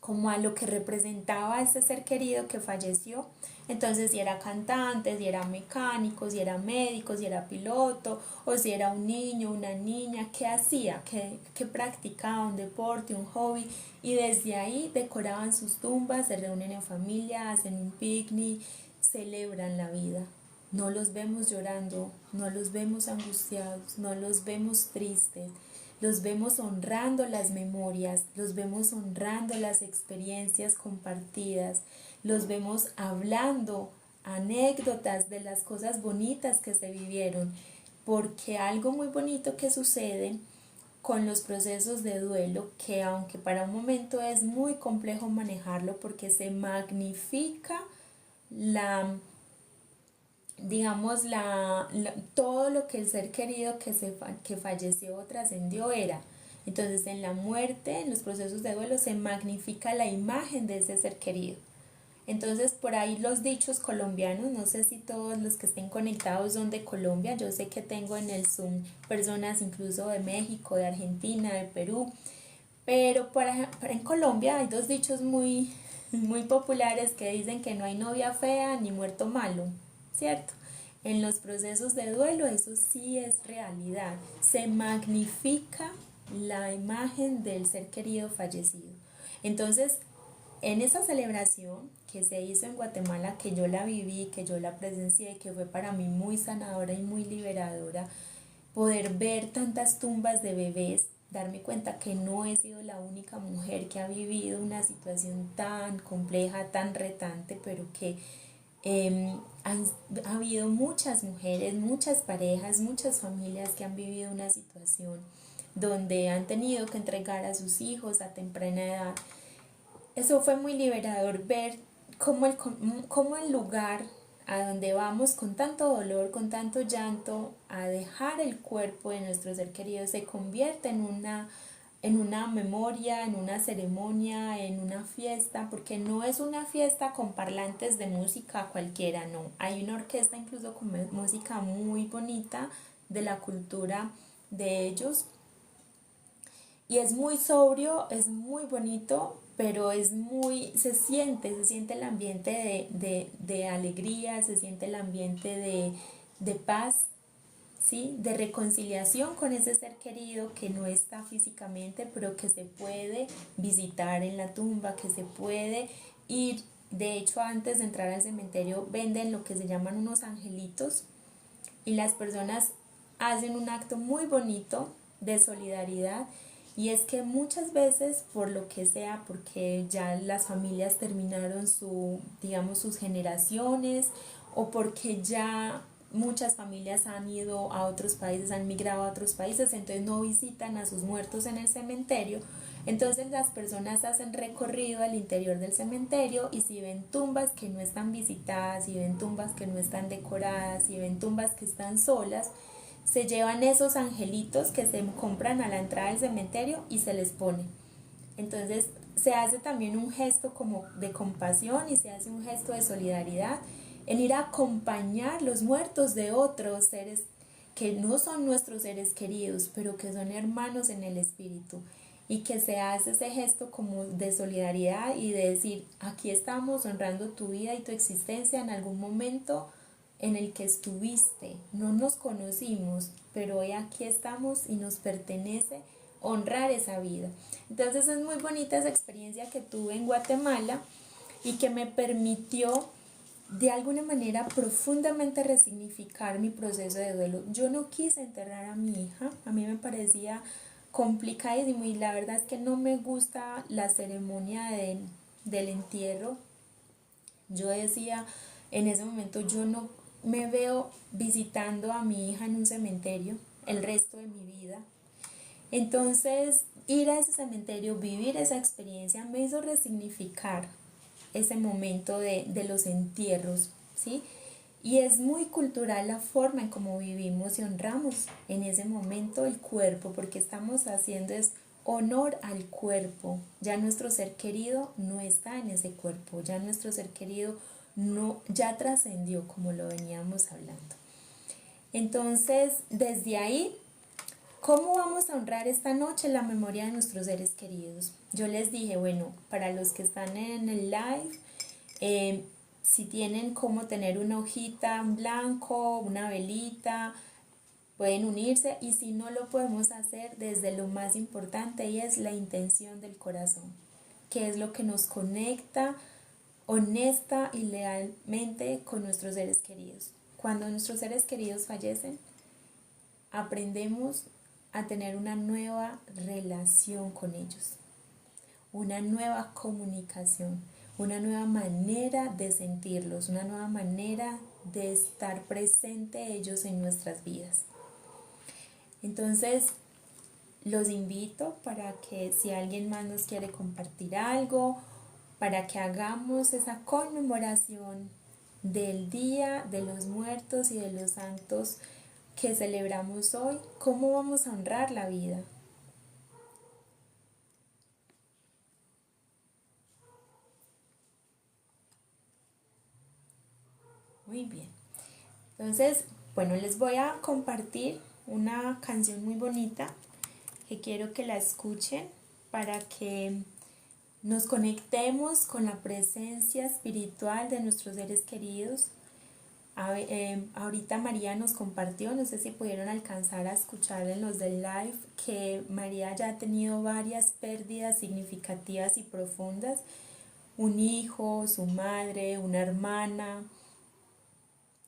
como a lo que representaba ese ser querido que falleció. Entonces, si era cantante, si era mecánico, si era médico, si era piloto, o si era un niño, una niña, qué hacía, qué practicaba, un deporte, un hobby, y desde ahí decoraban sus tumbas, se reúnen en familia, hacen un picnic, celebran la vida. No los vemos llorando, no los vemos angustiados, no los vemos tristes. Los vemos honrando las memorias, los vemos honrando las experiencias compartidas, los vemos hablando anécdotas de las cosas bonitas que se vivieron, porque algo muy bonito que sucede con los procesos de duelo, que aunque para un momento es muy complejo manejarlo porque se magnifica todo lo que el ser querido que falleció o trascendió era. Entonces, en la muerte, en los procesos de duelo, se magnifica la imagen de ese ser querido. Entonces, por ahí los dichos colombianos, no sé si todos los que estén conectados son de Colombia. Yo sé que tengo en el Zoom personas incluso de México, de Argentina, de Perú, pero en Colombia hay dos dichos muy, muy populares que dicen que no hay novia fea ni muerto malo, ¿cierto? En los procesos de duelo eso sí es realidad. Se magnifica la imagen del ser querido fallecido. Entonces, en esa celebración que se hizo en Guatemala, que yo la viví, que yo la presencié, que fue para mí muy sanadora y muy liberadora, poder ver tantas tumbas de bebés, darme cuenta que no he sido la única mujer que ha vivido una situación tan compleja, tan retante, pero que ha habido muchas mujeres, muchas parejas, muchas familias que han vivido una situación donde han tenido que entregar a sus hijos a temprana edad. Eso fue muy liberador, ver cómo el lugar a donde vamos con tanto dolor, con tanto llanto, a dejar el cuerpo de nuestro ser querido, se convierte en una memoria, en una ceremonia, en una fiesta, porque no es una fiesta con parlantes de música cualquiera, no. Hay una orquesta incluso con música muy bonita de la cultura de ellos, y es muy sobrio, es muy bonito, pero se siente el ambiente de alegría, se siente el ambiente de paz, ¿sí? De reconciliación con ese ser querido que no está físicamente, pero que se puede visitar en la tumba, que se puede ir. De hecho, antes de entrar al cementerio venden lo que se llaman unos angelitos, y las personas hacen un acto muy bonito de solidaridad, y es que muchas veces, por lo que sea, porque ya las familias terminaron digamos, sus generaciones, o porque ya muchas familias han ido a otros países, han migrado a otros países, entonces no visitan a sus muertos en el cementerio. Entonces las personas hacen recorrido al interior del cementerio, y si ven tumbas que no están visitadas, si ven tumbas que no están decoradas, si ven tumbas que están solas, se llevan esos angelitos que se compran a la entrada del cementerio y se les pone. Entonces se hace también un gesto como de compasión, y se hace un gesto de solidaridad en ir a acompañar los muertos de otros seres que no son nuestros seres queridos, pero que son hermanos en el espíritu, y que se hace ese gesto como de solidaridad y de decir, aquí estamos honrando tu vida y tu existencia en algún momento en el que estuviste, no nos conocimos, pero hoy aquí estamos y nos pertenece honrar esa vida. Entonces es muy bonita esa experiencia que tuve en Guatemala, y que me permitió de alguna manera profundamente resignificar mi proceso de duelo. Yo no quise enterrar a mi hija, a mí me parecía complicadísimo, y la verdad es que no me gusta la ceremonia del entierro. Yo decía, en ese momento yo no me veo visitando a mi hija en un cementerio el resto de mi vida. Entonces, ir a ese cementerio, vivir esa experiencia, me hizo resignificar ese momento de los entierros, ¿sí? Y es muy cultural la forma en cómo vivimos y honramos en ese momento el cuerpo, porque estamos haciendo es honor al cuerpo. Ya nuestro ser querido no está en ese cuerpo, ya nuestro ser querido no, ya trascendió, como lo veníamos hablando. Entonces, desde ahí, ¿cómo vamos a honrar esta noche la memoria de nuestros seres queridos? Yo les dije, bueno, para los que están en el live, si tienen cómo tener una hojita en blanco, una velita, pueden unirse, y si no, lo podemos hacer desde lo más importante, y es la intención del corazón, que es lo que nos conecta honesta y lealmente con nuestros seres queridos. Cuando nuestros seres queridos fallecen, aprendemos a tener una nueva relación con ellos, una nueva comunicación, una nueva manera de sentirlos, una nueva manera de estar presente ellos en nuestras vidas. Entonces, los invito para que, si alguien más nos quiere compartir algo, para que hagamos esa conmemoración del Día de los Muertos y de los Santos que celebramos hoy. ¿Cómo vamos a honrar la vida? Muy bien. Entonces, bueno, les voy a compartir una canción muy bonita que quiero que la escuchen para que nos conectemos con la presencia espiritual de nuestros seres queridos. Ahorita María nos compartió, no sé si pudieron alcanzar a escuchar en los del live, que María ya ha tenido varias pérdidas significativas y profundas: un hijo, su madre, una hermana.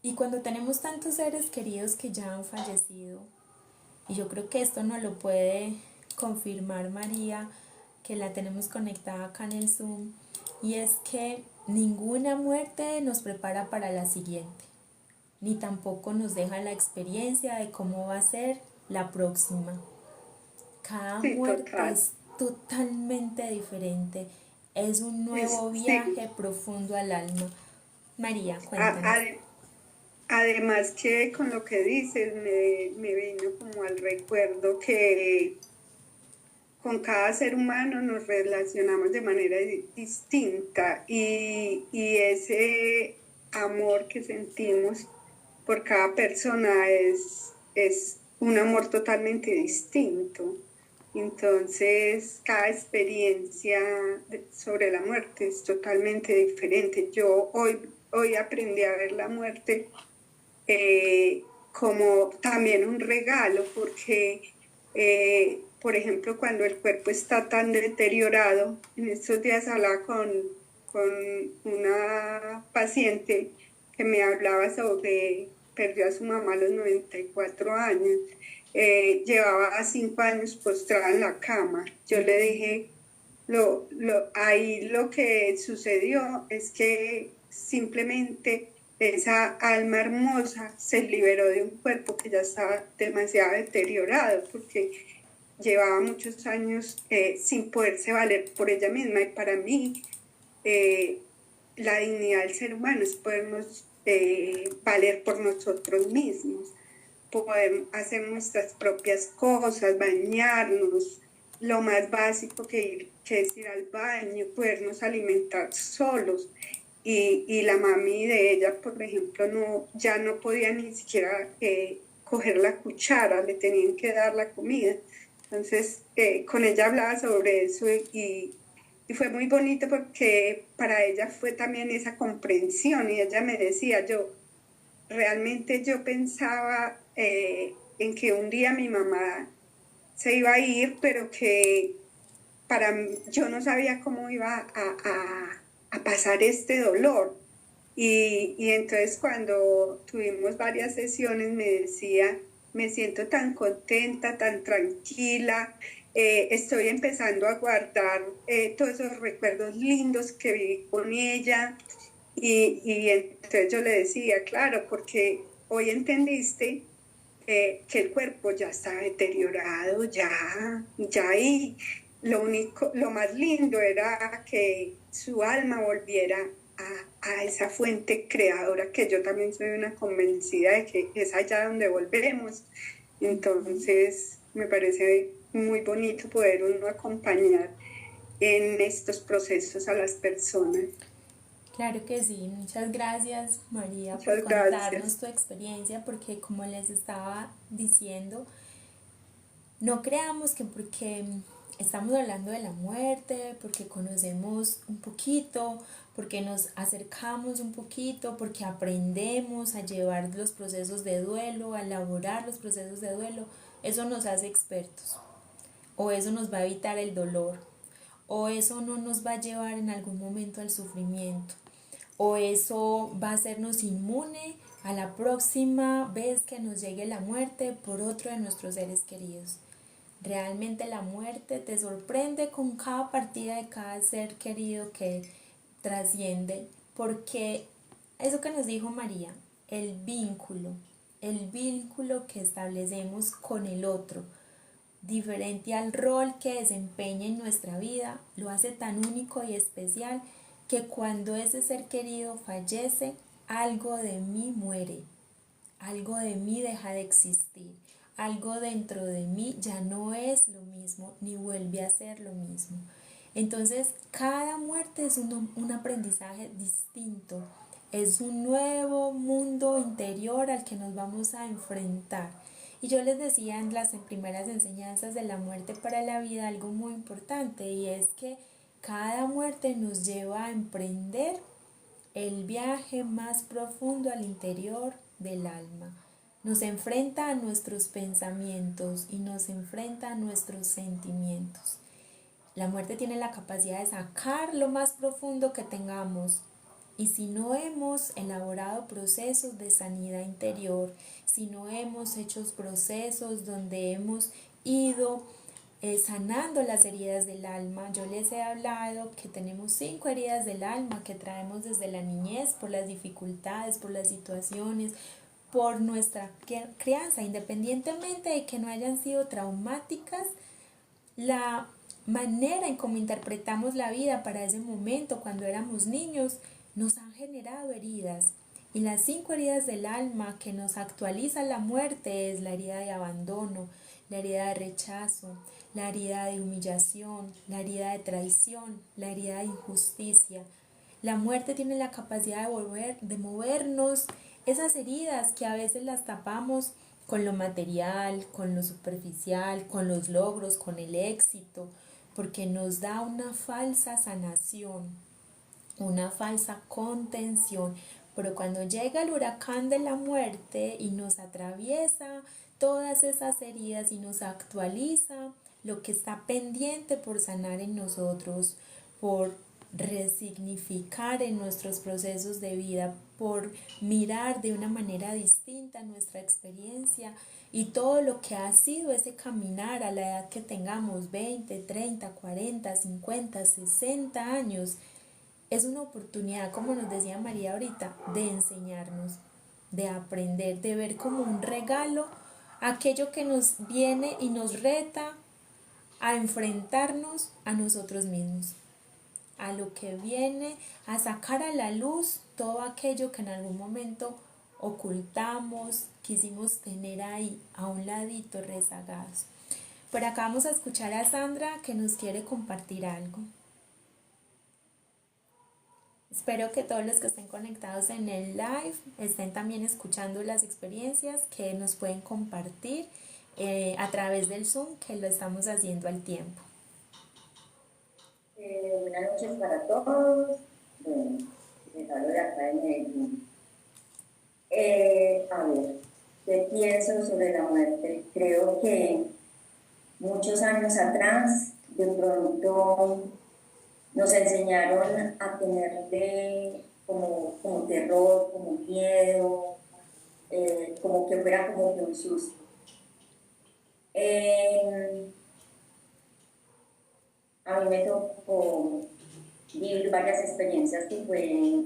Y cuando tenemos tantos seres queridos que ya han fallecido, y yo creo que esto nos lo puede confirmar María, que la tenemos conectada acá en el Zoom, y es que ninguna muerte nos prepara para la siguiente, ni tampoco nos deja la experiencia de cómo va a ser la próxima. Cada Sí, muerte total. es totalmente diferente, es un nuevo Sí. viaje profundo al alma. María, A- cuéntanos. ade- Además que con lo que dices me vino como al recuerdo que con cada ser humano nos relacionamos de manera distinta, y ese amor que sentimos por cada persona es un amor totalmente distinto. Entonces, cada experiencia sobre la muerte es totalmente diferente. Yo hoy aprendí a ver la muerte como también un regalo, porque, por ejemplo, cuando el cuerpo está tan deteriorado, en estos días hablaba con una paciente que me hablaba sobre perdió a su mamá a los 94 años. Llevaba 5 años postrada en la cama. Yo le dije, ahí lo que sucedió es que simplemente esa alma hermosa se liberó de un cuerpo que ya estaba demasiado deteriorado, porque llevaba muchos años sin poderse valer por ella misma. Y para mí, la dignidad del ser humano es podernos valer por nosotros mismos, poder hacer nuestras propias cosas, bañarnos, lo más básico que es ir al baño, podernos alimentar solos. Y la mami de ella, por ejemplo, ya no podía ni siquiera coger la cuchara, le tenían que dar la comida. Entonces, con ella hablaba sobre eso y fue muy bonito porque para ella fue también esa comprensión, y ella me decía, realmente yo pensaba en que un día mi mamá se iba a ir, pero que yo no sabía cómo iba a pasar este dolor. Y entonces cuando tuvimos varias sesiones me decía, me siento tan contenta, tan tranquila, estoy empezando a guardar todos esos recuerdos lindos que viví con ella. Y entonces yo le decía, claro, porque hoy entendiste que el cuerpo ya está deteriorado, ya y lo más lindo era que su alma volviera a esa fuente creadora, que yo también soy una convencida de que es allá donde volvemos. Entonces me parece muy bonito poder uno acompañar en estos procesos a las personas. Claro que sí, muchas gracias María por Muchas contarnos gracias. tu experiencia, porque como les estaba diciendo, no creamos que porque estamos hablando de la muerte, porque conocemos un poquito, porque nos acercamos un poquito, porque aprendemos a llevar los procesos de duelo, a elaborar los procesos de duelo, eso nos hace expertos, o eso nos va a evitar el dolor, o eso no nos va a llevar en algún momento al sufrimiento, o eso va a hacernos inmune a la próxima vez que nos llegue la muerte por otro de nuestros seres queridos. Realmente la muerte te sorprende con cada partida de cada ser querido que trasciende, porque eso que nos dijo María, el vínculo que establecemos con el otro, diferente al rol que desempeña en nuestra vida, lo hace tan único y especial que cuando ese ser querido fallece, algo de mí muere, algo de mí deja de existir, algo dentro de mí ya no es lo mismo ni vuelve a ser lo mismo. Entonces cada muerte es un aprendizaje distinto, es un nuevo mundo interior al que nos vamos a enfrentar. Y yo les decía en las primeras enseñanzas de la muerte para la vida algo muy importante, y es que cada muerte nos lleva a emprender el viaje más profundo al interior del alma. Nos enfrenta a nuestros pensamientos y nos enfrenta a nuestros sentimientos. La muerte tiene la capacidad de sacar lo más profundo que tengamos. Y si no hemos elaborado procesos de sanidad interior, si no hemos hecho procesos donde hemos ido sanando las heridas del alma. Yo les he hablado que tenemos 5 heridas del alma que traemos desde la niñez por las dificultades, por las situaciones, por nuestra crianza, independientemente de que no hayan sido traumáticas. La manera en cómo interpretamos la vida para ese momento cuando éramos niños nos han generado heridas. Y las 5 heridas del alma que nos actualiza la muerte es la herida de abandono, la herida de rechazo, la herida de humillación, la herida de traición, la herida de injusticia. La muerte tiene la capacidad de movernos esas heridas que a veces las tapamos con lo material, con lo superficial, con los logros, con el éxito, porque nos da una falsa sanación, una falsa contención. Pero cuando llega el huracán de la muerte y nos atraviesa todas esas heridas y nos actualiza lo que está pendiente por sanar en nosotros, por resignificar en nuestros procesos de vida, por mirar de una manera distinta nuestra experiencia y todo lo que ha sido ese caminar a la edad que tengamos, 20, 30, 40, 50, 60 años. Es una oportunidad, como nos decía María ahorita, de enseñarnos, de aprender, de ver como un regalo aquello que nos viene y nos reta a enfrentarnos a nosotros mismos, a lo que viene a sacar a la luz todo aquello que en algún momento ocultamos, quisimos tener ahí a un ladito rezagados. Por acá vamos a escuchar a Sandra que nos quiere compartir algo. Espero que todos los que estén conectados en el live estén también escuchando las experiencias que nos pueden compartir a través del Zoom, que lo estamos haciendo al tiempo. Buenas noches para todos. Bueno, les hablo de acá de Medellín. A ver, ¿qué pienso sobre la muerte? Creo que muchos años atrás, de pronto, nos enseñaron a tenerle como terror, como miedo, como que fuera como que un susto. A mí me tocó vivir varias experiencias que fue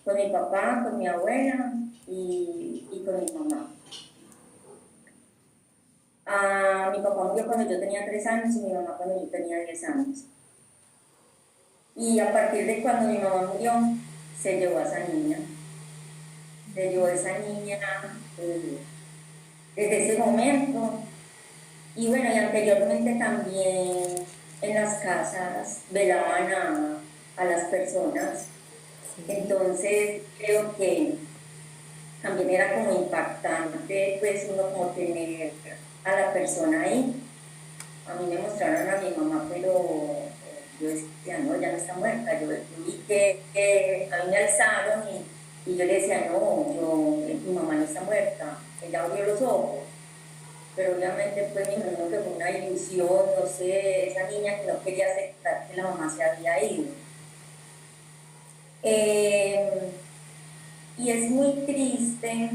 con mi papá, con mi abuela y con mi mamá. Mi papá murió cuando yo tenía 3 años y mi mamá cuando yo tenía 10 años. Y a partir de cuando mi mamá murió, se llevó a esa niña. Se llevó a esa niña desde ese momento. Y bueno, y anteriormente también en las casas velaban a las personas. Entonces creo que también era como impactante, pues uno como tener a la persona ahí. A mí me mostraron a mi mamá, pero yo decía, no, ya no está muerta. Yo vi que a mí me alzaron y yo le decía, no, mi mamá no está muerta. Ella abrió los ojos. Pero obviamente pues me imagino que fue una ilusión, no sé, esa niña que no quería aceptar que la mamá se había ido. Y es muy triste,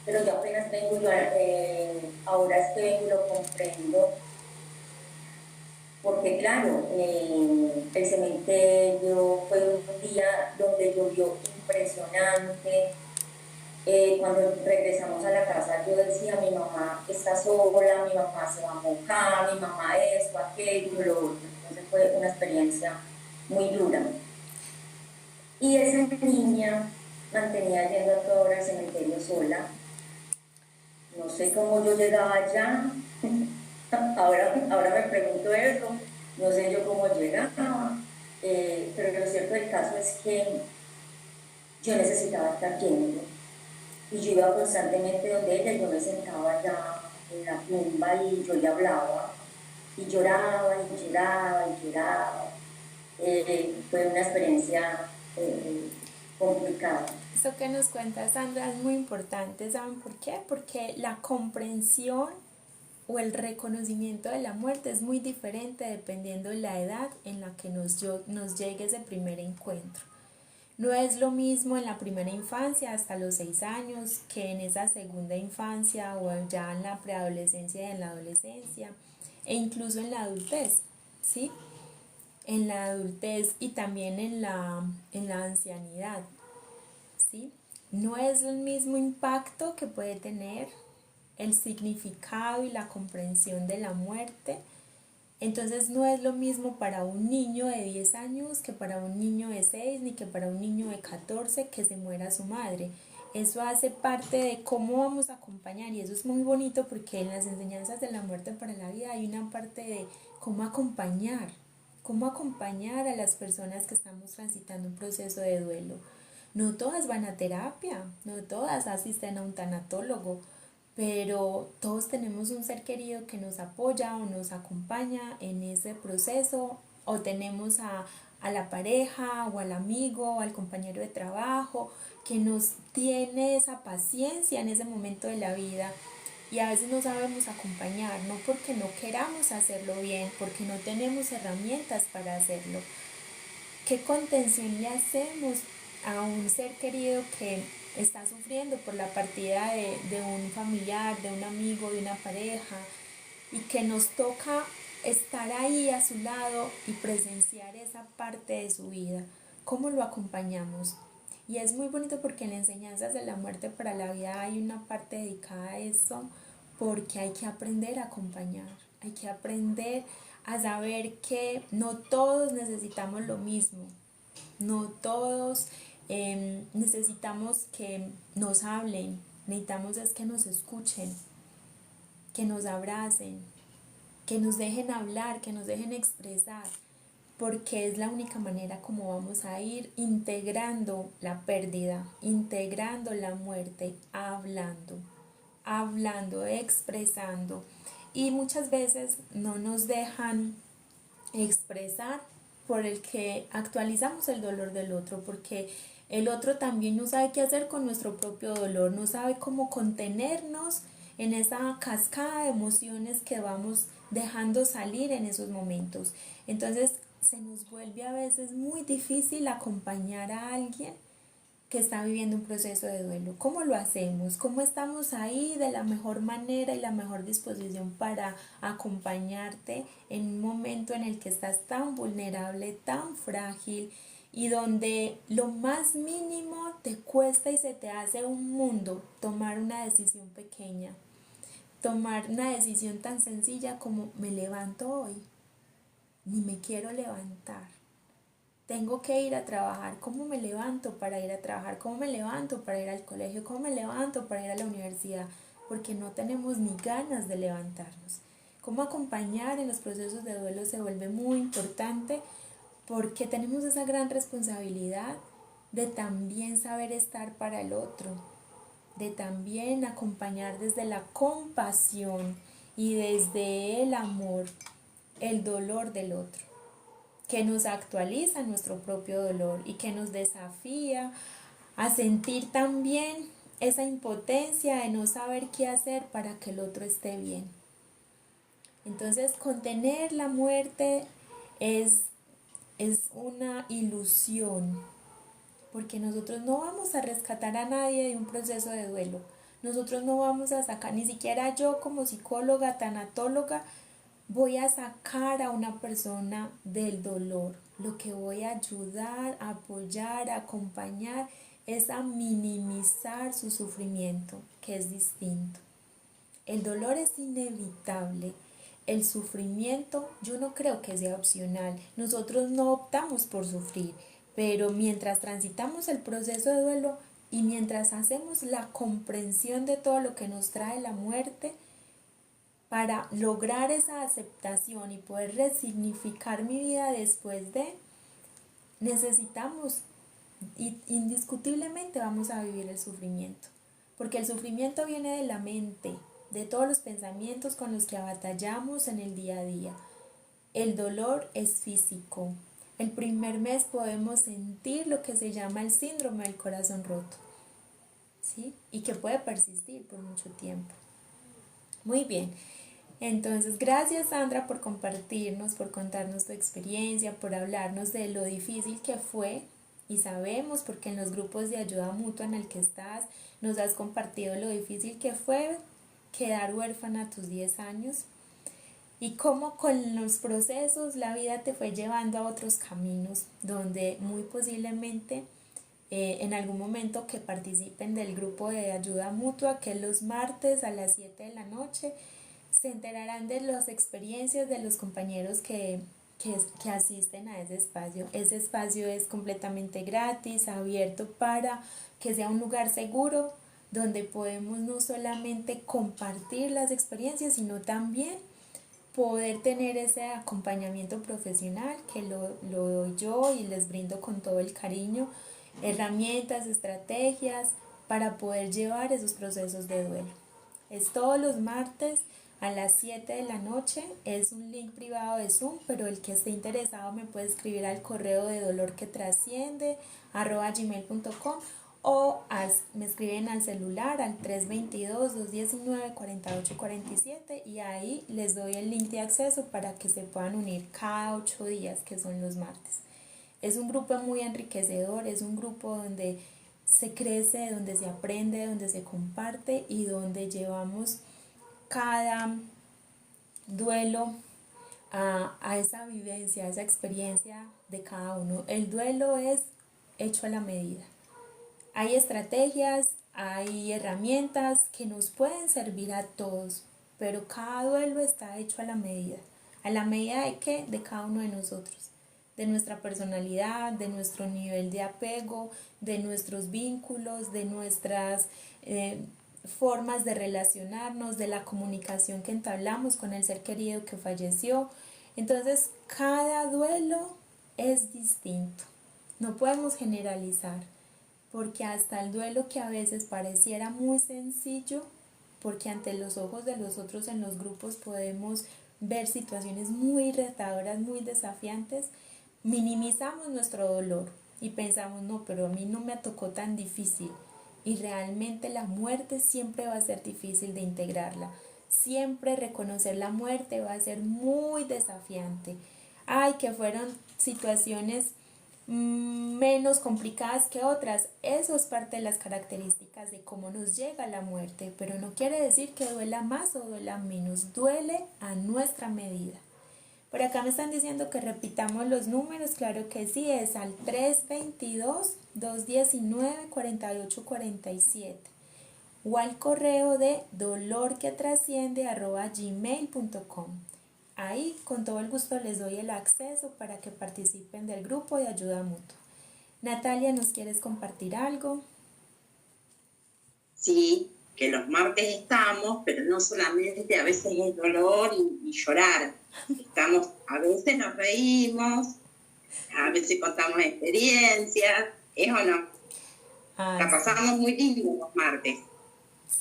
pero yo apenas vengo, ahora es que vengo y lo comprendo, porque claro, el cementerio fue un día donde llovió impresionante. Cuando regresamos a la casa yo decía, mi mamá está sola, mi mamá se va a mojar, mi mamá esto, aquello, lo otro. Entonces fue una experiencia muy dura. Y esa niña mantenía yendo a toda hora al cementerio sola. No sé cómo yo llegaba allá. ahora me pregunto eso. No sé yo cómo llegaba. Pero lo cierto del caso es que yo necesitaba estar yendo. Y yo iba constantemente donde ella, yo me sentaba allá en la tumba y yo le hablaba. Y lloraba, y lloraba, y lloraba. Fue una experiencia complicada. Esto que nos cuenta Sandra es muy importante, ¿saben por qué? Porque la comprensión o el reconocimiento de la muerte es muy diferente dependiendo de la edad en la que nos llegue ese primer encuentro. No es lo mismo en la primera infancia hasta los 6 años que en esa segunda infancia o ya en la preadolescencia y en la adolescencia e incluso en la adultez, ¿sí? En la adultez y también en la ancianidad, ¿sí? No es el mismo impacto que puede tener el significado y la comprensión de la muerte. Entonces no es lo mismo para un niño de 10 años que para un niño de 6 ni que para un niño de 14 que se muera su madre. Eso hace parte de cómo vamos a acompañar y eso es muy bonito porque en las enseñanzas de la muerte para la vida hay una parte de cómo acompañar a las personas que estamos transitando un proceso de duelo. No todas van a terapia, no todas asisten a un tanatólogo, pero todos tenemos un ser querido que nos apoya o nos acompaña en ese proceso, o tenemos a la pareja o al amigo o al compañero de trabajo que nos tiene esa paciencia en ese momento de la vida y a veces no sabemos acompañar, no porque no queramos hacerlo bien, porque no tenemos herramientas para hacerlo, ¿Qué contención le hacemos a un ser querido que está sufriendo por la partida de un familiar, de un amigo, de una pareja, y que nos toca estar ahí a su lado y presenciar esa parte de su vida? ¿Cómo lo acompañamos? Y es muy bonito porque en Enseñanzas de la Muerte para la Vida hay una parte dedicada a eso, porque hay que aprender a acompañar, hay que aprender a saber que no todos necesitamos lo mismo, no todos necesitamos que nos hablen, necesitamos es que nos escuchen, que nos abracen, que nos dejen hablar, que nos dejen expresar, porque es la única manera como vamos a ir integrando la pérdida, integrando la muerte, hablando, expresando. Y muchas veces no nos dejan expresar por el que actualizamos el dolor del otro, porque el otro también no sabe qué hacer con nuestro propio dolor, no sabe cómo contenernos en esa cascada de emociones que vamos dejando salir en esos momentos. Entonces se nos vuelve a veces muy difícil acompañar a alguien que está viviendo un proceso de duelo. ¿Cómo lo hacemos? ¿Cómo estamos ahí de la mejor manera y la mejor disposición para acompañarte en un momento en el que estás tan vulnerable, tan frágil, y donde lo más mínimo te cuesta y se te hace un mundo tomar una decisión pequeña, tomar una decisión tan sencilla como me levanto hoy, ni me quiero levantar? Tengo que ir a trabajar. ¿Cómo me levanto para ir a trabajar? ¿Cómo me levanto para ir al colegio? ¿Cómo me levanto para ir a la universidad? Porque no tenemos ni ganas de levantarnos. Cómo acompañar en los procesos de duelo se vuelve muy importante, porque tenemos esa gran responsabilidad de también saber estar para el otro, de también acompañar desde la compasión y desde el amor el dolor del otro, que nos actualiza nuestro propio dolor y que nos desafía a sentir también esa impotencia de no saber qué hacer para que el otro esté bien. Entonces, contener la muerte es una ilusión, porque nosotros no vamos a rescatar a nadie de un proceso de duelo. Nosotros no vamos a sacar, ni siquiera yo como psicóloga, tanatóloga, voy a sacar a una persona del dolor. Lo que voy a ayudar, a apoyar, a acompañar es a minimizar su sufrimiento, que es distinto. El dolor es inevitable. El sufrimiento yo no creo que sea opcional. Nosotros no optamos por sufrir, pero mientras transitamos el proceso de duelo y mientras hacemos la comprensión de todo lo que nos trae la muerte, para lograr esa aceptación y poder resignificar mi vida después de, necesitamos, indiscutiblemente vamos a vivir el sufrimiento, porque el sufrimiento viene de la mente, de todos los pensamientos con los que batallamos en el día a día. El dolor es físico. El primer mes podemos sentir lo que se llama el síndrome del corazón roto, ¿sí? Y que puede persistir por mucho tiempo. Muy bien. Entonces, gracias Sandra por compartirnos, por contarnos tu experiencia, por hablarnos de lo difícil que fue, y sabemos porque en los grupos de ayuda mutua en el que estás nos has compartido lo difícil que fue quedar huérfana a tus 10 años y cómo con los procesos la vida te fue llevando a otros caminos donde muy posiblemente en algún momento que participen del grupo de ayuda mutua, que es los martes a las 7 de la noche, se enterarán de las experiencias de los compañeros que asisten a ese espacio. Ese espacio es completamente gratis, abierto para que sea un lugar seguro donde podemos no solamente compartir las experiencias, sino también poder tener ese acompañamiento profesional que lo doy yo y les brindo con todo el cariño, herramientas, estrategias para poder llevar esos procesos de duelo. Es todos los martes a las 7 de la noche, es un link privado de Zoom, pero el que esté interesado me puede escribir al correo de dolorquetrasciende@gmail.com o me escriben al celular al 322-219-4847 y ahí les doy el link de acceso para que se puedan unir cada 8 días, que son los martes. Es un grupo muy enriquecedor, es un grupo donde se crece, donde se aprende, donde se comparte y donde llevamos cada duelo a esa vivencia, a esa experiencia de cada uno. El duelo es hecho a la medida. Hay estrategias, hay herramientas que nos pueden servir a todos, pero cada duelo está hecho a la medida. ¿A la medida de qué? De cada uno de nosotros, de nuestra personalidad, de nuestro nivel de apego, de nuestros vínculos, de nuestras formas de relacionarnos, de la comunicación que entablamos con el ser querido que falleció. Entonces, cada duelo es distinto. No podemos generalizar, porque hasta el duelo que a veces pareciera muy sencillo, porque ante los ojos de los otros en los grupos podemos ver situaciones muy retadoras, muy desafiantes, minimizamos nuestro dolor y pensamos, no, pero a mí no me tocó tan difícil. Y realmente la muerte siempre va a ser difícil de integrarla. Siempre reconocer la muerte va a ser muy desafiante. Ay, que fueron situaciones menos complicadas que otras. Eso es parte de las características de cómo nos llega la muerte, pero no quiere decir que duela más o duela menos, duele a nuestra medida. Por acá me están diciendo que repitamos los números, claro que sí, es al 322-219-4847 o al correo de dolorquetrasciende@gmail.com. Ahí con todo el gusto les doy el acceso para que participen del grupo de ayuda mutua. Natalia, ¿nos quieres compartir algo? Sí, que los martes estamos, pero no solamente a veces es dolor y llorar. Estamos, a veces nos reímos, a veces contamos experiencias, ¿es o no? Ay, La pasamos muy lindo los martes.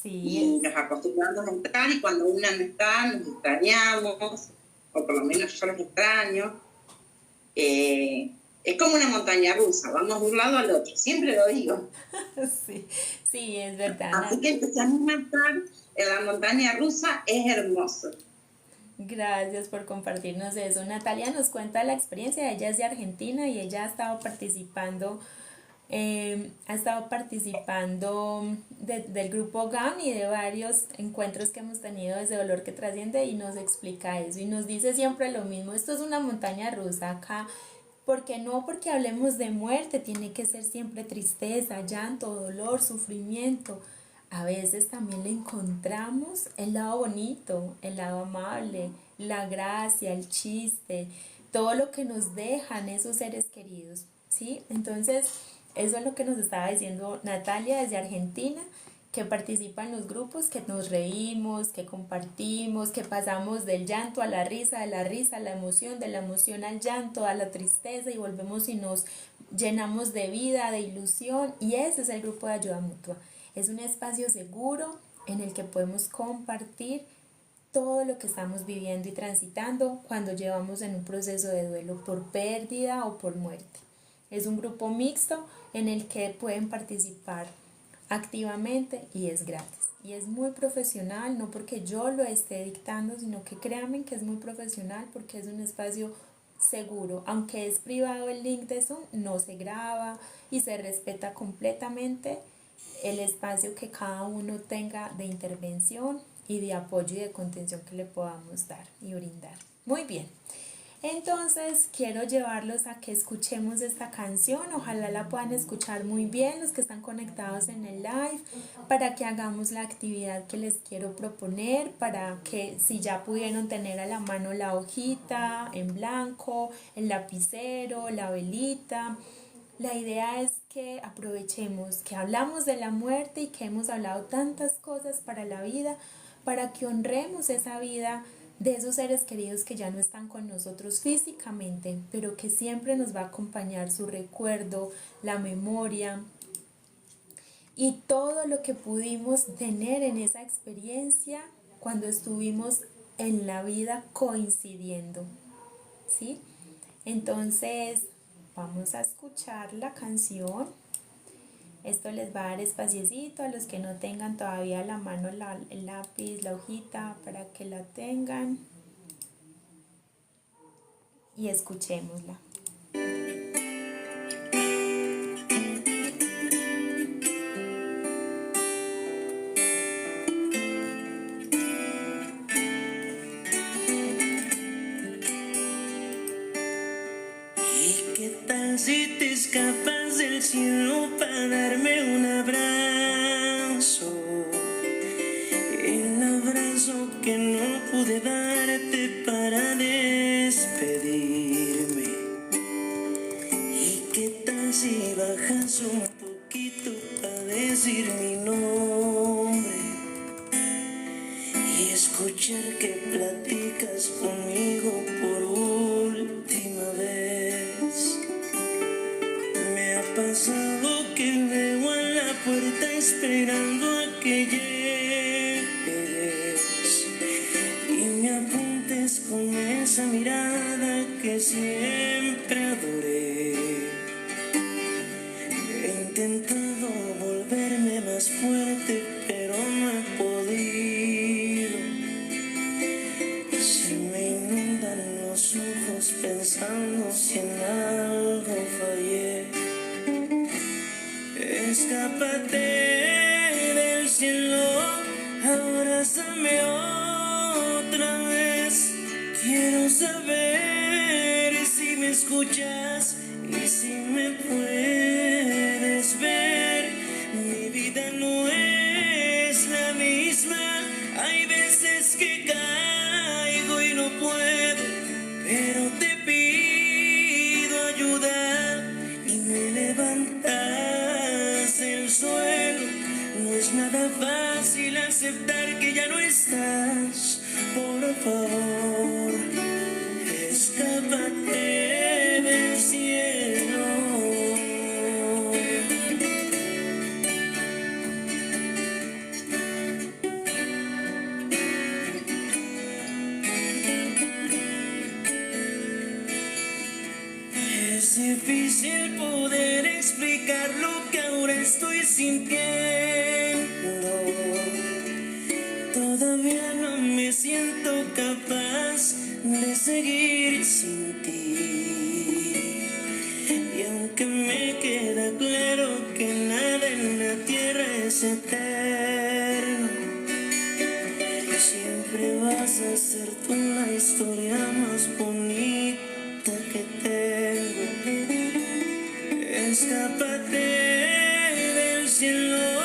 Y sí, nos acostumbramos a entrar y cuando una no está, nos extrañamos, o por lo menos yo los extraño. Es como una montaña rusa, vamos de un lado al otro, siempre lo digo. sí, sí, es verdad. Así que empezamos a estar en la montaña rusa, es hermoso. Gracias por compartirnos eso. Natalia nos cuenta la experiencia, ella es de Argentina y ella ha estado participando del grupo GAM y de varios encuentros que hemos tenido desde Dolor que Trasciende y nos explica eso y nos dice siempre lo mismo, esto es una montaña rusa acá, porque no porque hablemos de muerte, tiene que ser siempre tristeza, llanto, dolor, sufrimiento. A veces también le encontramos el lado bonito, el lado amable, la gracia, el chiste, todo lo que nos dejan esos seres queridos, ¿sí? Entonces, eso es lo que nos estaba diciendo Natalia desde Argentina, que participa en los grupos, que nos reímos, que compartimos, que pasamos del llanto a la risa, de la risa a la emoción, de la emoción al llanto, a la tristeza y volvemos y nos llenamos de vida, de ilusión y ese es el grupo de ayuda mutua. Es un espacio seguro en el que podemos compartir todo lo que estamos viviendo y transitando cuando llevamos en un proceso de duelo por pérdida o por muerte. Es un grupo mixto en el que pueden participar activamente y es gratis. Y es muy profesional, no porque yo lo esté dictando, sino que créanme que es muy profesional porque es un espacio seguro. Aunque es privado el link de Zoom, no se graba y se respeta completamente el espacio que cada uno tenga de intervención y de apoyo y de contención que le podamos dar y brindar. Muy bien. Entonces quiero llevarlos a que escuchemos esta canción, ojalá la puedan escuchar muy bien los que están conectados en el live, para que hagamos la actividad que les quiero proponer, para que si ya pudieron tener a la mano la hojita en blanco, el lapicero, la velita, la idea es que aprovechemos que hablamos de la muerte y que hemos hablado tantas cosas para la vida, para que honremos esa vida de esos seres queridos que ya no están con nosotros físicamente, pero que siempre nos va a acompañar su recuerdo, la memoria y todo lo que pudimos tener en esa experiencia cuando estuvimos en la vida coincidiendo, ¿sí? Entonces, vamos a escuchar la canción. Esto les va a dar espaciecito a los que no tengan todavía a la mano el lápiz, la hojita, para que la tengan. Y escuchémosla. tal si te escapas del cielo para darme un abrazo? El abrazo que no pude darte para despedirme. ¿Y qué tal si bajas un poquito para decir mi nombre? Y escuchar que platicas conmigo por última vez. Me ha pasado que veo a la puerta esperando a que llegues y me apuntes con esa mirada que siempre adoré. He intentado volverme más fuerte, pero no he podido. Se me inundan los ojos pensando si en algo fallé. Escápate del cielo, abrázame otra vez. Quiero saber si me escuchas y si me puedes ver. Mi vida no es la misma, hay veces que caigo y no puedo, pero te pido ayuda y me levantas del suelo. No es nada fácil aceptar que ya no estás, por favor, escápate del cielo. Es difícil poder explicar lo que ahora estoy sintiendo. Todavía no me siento capaz de seguir sin ti. Y aunque me queda claro que nada en la tierra es eterno, siempre vas a ser tú la historia más bonita que tengo. Escápate del cielo,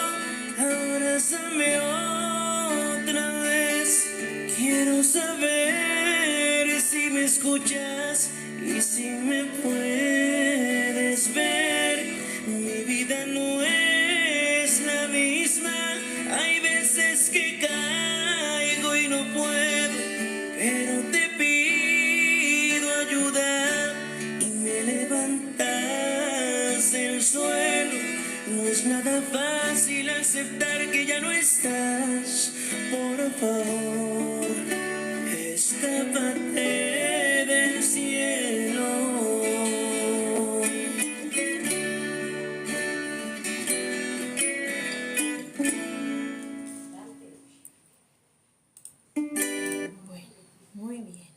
abrázame otra vez. Quiero saber si me escuchas y si me puedes ver. Mi vida no es la misma, hay veces que caigo y no puedo, pero te pido ayuda y me levantas del suelo. No es nada fácil aceptar que ya no estás, por favor, escápate del cielo. Bueno, muy bien.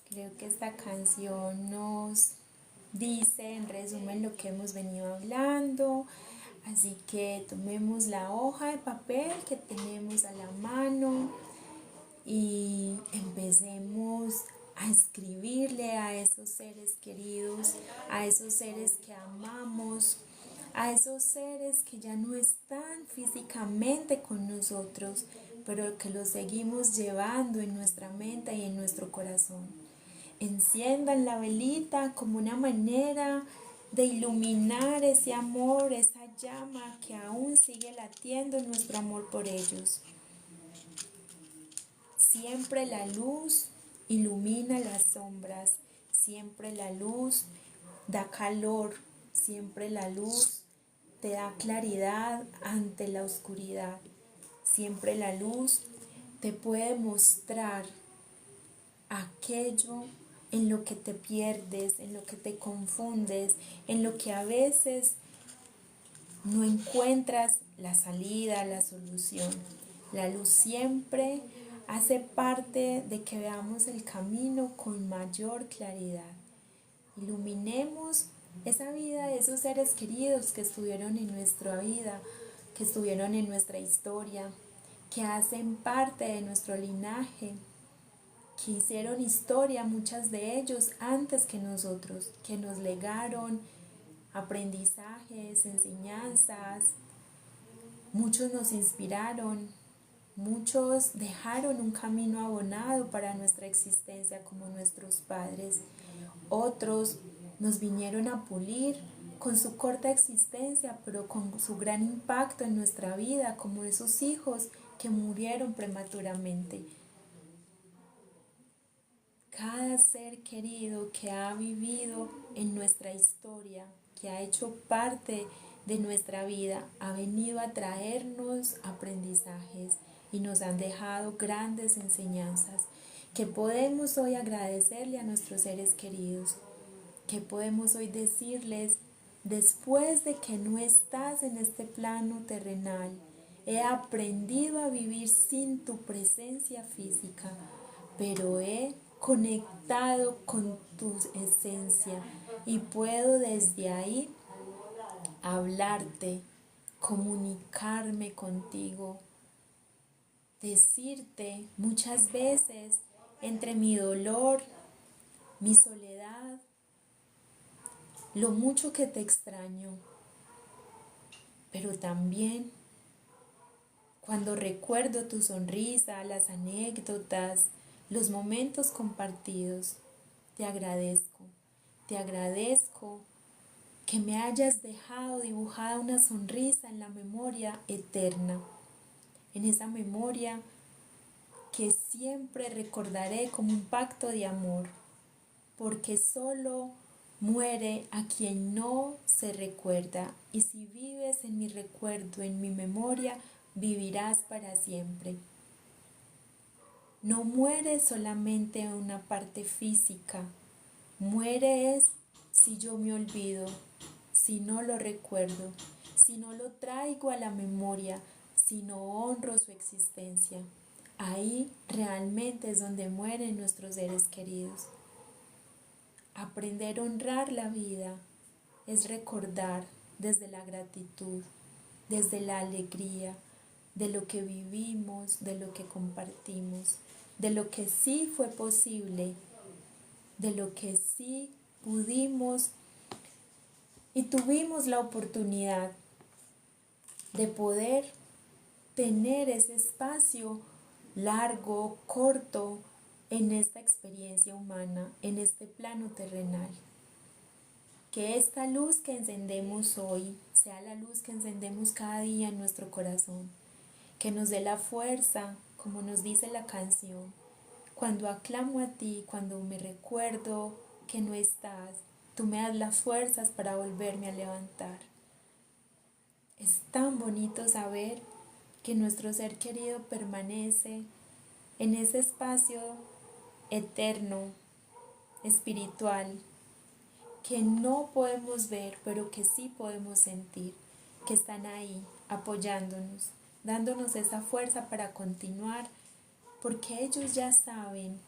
Creo que esta canción nos dice en resumen lo que hemos venido hablando. Así que tomemos la hoja de papel que tenemos a la mano y empecemos a escribirle a esos seres queridos, a esos seres que amamos, a esos seres que ya no están físicamente con nosotros, pero que los seguimos llevando en nuestra mente y en nuestro corazón. Enciendan la velita como una manera de iluminar ese amor, esa llama que aún sigue latiendo en nuestro amor por ellos. Siempre la luz ilumina las sombras, siempre la luz da calor, siempre la luz te da claridad ante la oscuridad, siempre la luz te puede mostrar aquello en lo que te pierdes, en lo que te confundes, en lo que a veces no encuentras la salida, la solución. La luz siempre hace parte de que veamos el camino con mayor claridad. Iluminemos esa vida de esos seres queridos que estuvieron en nuestra vida, que estuvieron en nuestra historia, que hacen parte de nuestro linaje, que hicieron historia, muchas de ellos antes que nosotros, que nos legaron aprendizajes, enseñanzas, muchos nos inspiraron, muchos dejaron un camino abonado para nuestra existencia como nuestros padres, otros nos vinieron a pulir con su corta existencia, pero con su gran impacto en nuestra vida, como esos hijos que murieron prematuramente. Cada ser querido que ha vivido en nuestra historia, que ha hecho parte de nuestra vida, ha venido a traernos aprendizajes y nos han dejado grandes enseñanzas que podemos hoy agradecerle a nuestros seres queridos, que podemos hoy decirles: después de que no estás en este plano terrenal, he aprendido a vivir sin tu presencia física, pero he conectado con tu esencia y puedo desde ahí hablarte, comunicarme contigo, decirte muchas veces entre mi dolor, mi soledad, lo mucho que te extraño, pero también cuando recuerdo tu sonrisa, las anécdotas, los momentos compartidos, te agradezco que me hayas dejado dibujada una sonrisa en la memoria eterna, en esa memoria que siempre recordaré como un pacto de amor, porque solo muere a quien no se recuerda, y si vives en mi recuerdo, en mi memoria, vivirás para siempre. No muere solamente una parte física, muere es si yo me olvido, si no lo recuerdo, si no lo traigo a la memoria, si no honro su existencia. Ahí realmente es donde mueren nuestros seres queridos. Aprender a honrar la vida es recordar desde la gratitud, desde la alegría, de lo que vivimos, de lo que compartimos, de lo que sí fue posible, de lo que sí pudimos y tuvimos la oportunidad de poder tener ese espacio largo, corto, en esta experiencia humana, en este plano terrenal. Que esta luz que encendemos hoy sea la luz que encendemos cada día en nuestro corazón, que nos dé la fuerza, como nos dice la canción, cuando aclamo a ti, cuando me recuerdo que no estás, tú me das las fuerzas para volverme a levantar. Es tan bonito saber que nuestro ser querido permanece en ese espacio eterno, espiritual, que no podemos ver, pero que sí podemos sentir, que están ahí apoyándonos, dándonos esa fuerza para continuar, porque ellos ya saben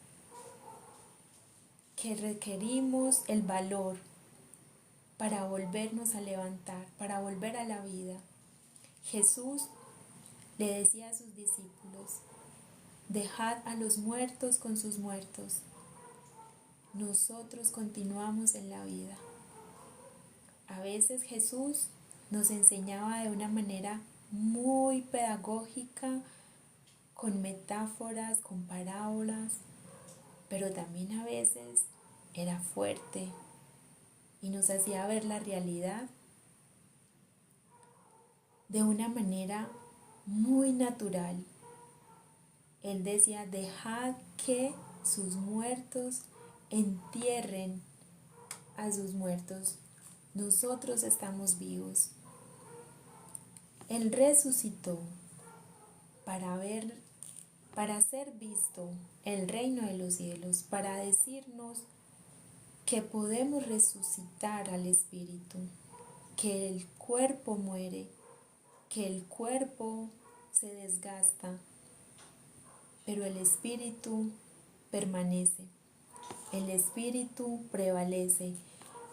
que requerimos el valor para volvernos a levantar, para volver a la vida. Jesús le decía a sus discípulos: dejad a los muertos con sus muertos. Nosotros continuamos en la vida. A veces Jesús nos enseñaba de una manera muy pedagógica, con metáforas, con parábolas, pero también a veces era fuerte y nos hacía ver la realidad de una manera muy natural. Él decía: dejad que sus muertos entierren a sus muertos. Nosotros estamos vivos. Él resucitó para ser visto el reino de los cielos, para decirnos que podemos resucitar al espíritu, que el cuerpo muere, que el cuerpo se desgasta, pero el espíritu permanece, el espíritu prevalece,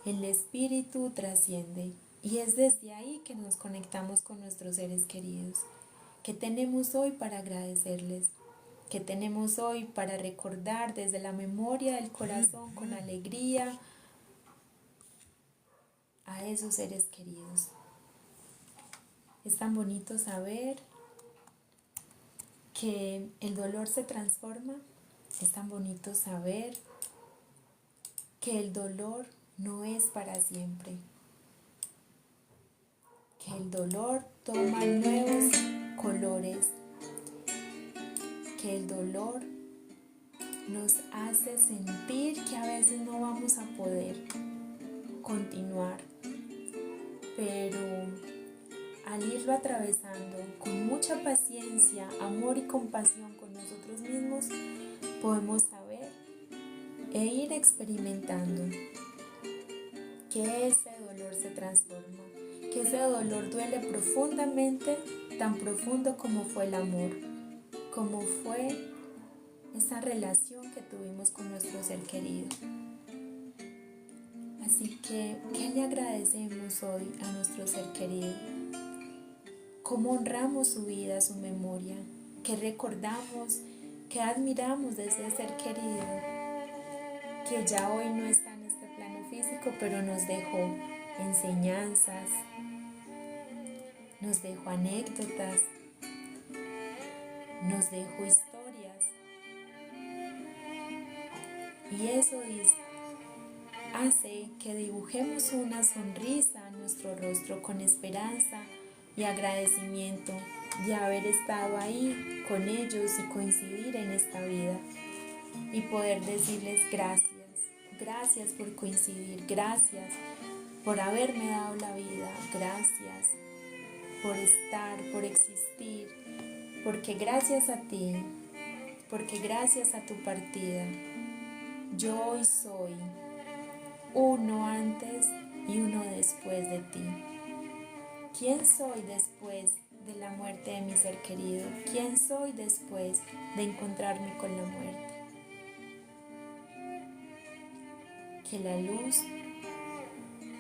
el espíritu trasciende, y es desde ahí que nos conectamos con nuestros seres queridos, que tenemos hoy para agradecerles. ¿Qué tenemos hoy para recordar desde la memoria del corazón con alegría a esos seres queridos? Es tan bonito saber que el dolor se transforma, es tan bonito saber que el dolor no es para siempre, que el dolor toma nuevos colores, que el dolor nos hace sentir que a veces no vamos a poder continuar, pero al irlo atravesando con mucha paciencia, amor y compasión con nosotros mismos, podemos saber e ir experimentando que ese dolor se transforma, que ese dolor duele profundamente, tan profundo como fue el amor, como fue esa relación que tuvimos con nuestro ser querido. Así que, ¿qué le agradecemos hoy a nuestro ser querido? ¿Cómo honramos su vida, su memoria? ¿Qué recordamos? ¿Qué admiramos de ese ser querido que ya hoy no está en este plano físico, pero nos dejó enseñanzas, nos dejó anécdotas, nos dejó historias? Y eso hace que dibujemos una sonrisa en nuestro rostro con esperanza y agradecimiento de haber estado ahí con ellos y coincidir en esta vida y poder decirles gracias, gracias por coincidir, gracias por haberme dado la vida, gracias por estar, por existir, porque gracias a ti, porque gracias a tu partida, yo hoy soy uno antes y uno después de ti. ¿Quién soy después de la muerte de mi ser querido? ¿Quién soy después de encontrarme con la muerte? Que la luz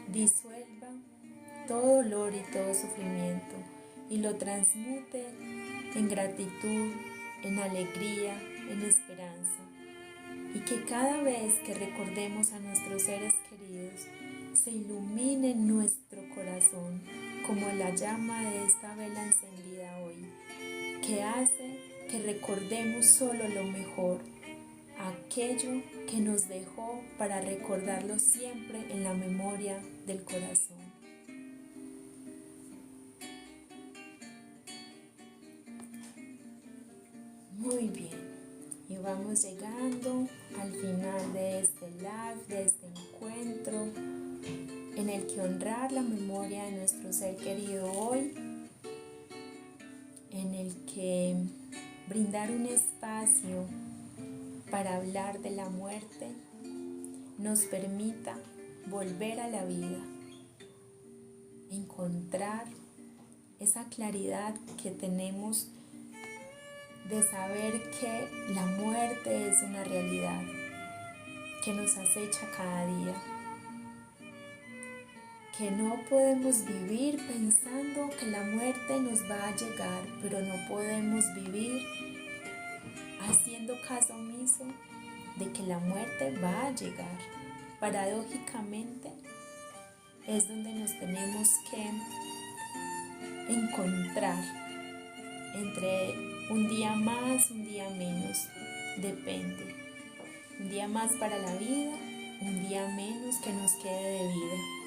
disuelva todo dolor y todo sufrimiento y lo transmute en gratitud, en alegría, en esperanza. Y que cada vez que recordemos a nuestros seres queridos, se ilumine nuestro corazón como la llama de esta vela encendida hoy, que hace que recordemos solo lo mejor, aquello que nos dejó para recordarlo siempre en la memoria del corazón. Muy bien. Y vamos llegando al final de este live, de este encuentro, en el que honrar la memoria de nuestro ser querido hoy, en el que brindar un espacio para hablar de la muerte nos permita volver a la vida, encontrar esa claridad que tenemos de saber que la muerte es una realidad que nos acecha cada día, que no podemos vivir pensando que la muerte nos va a llegar, pero no podemos vivir haciendo caso omiso de que la muerte va a llegar. Paradójicamente es donde nos tenemos que encontrar entre un día más, un día menos, depende. Un día más para la vida, un día menos que nos quede de vida.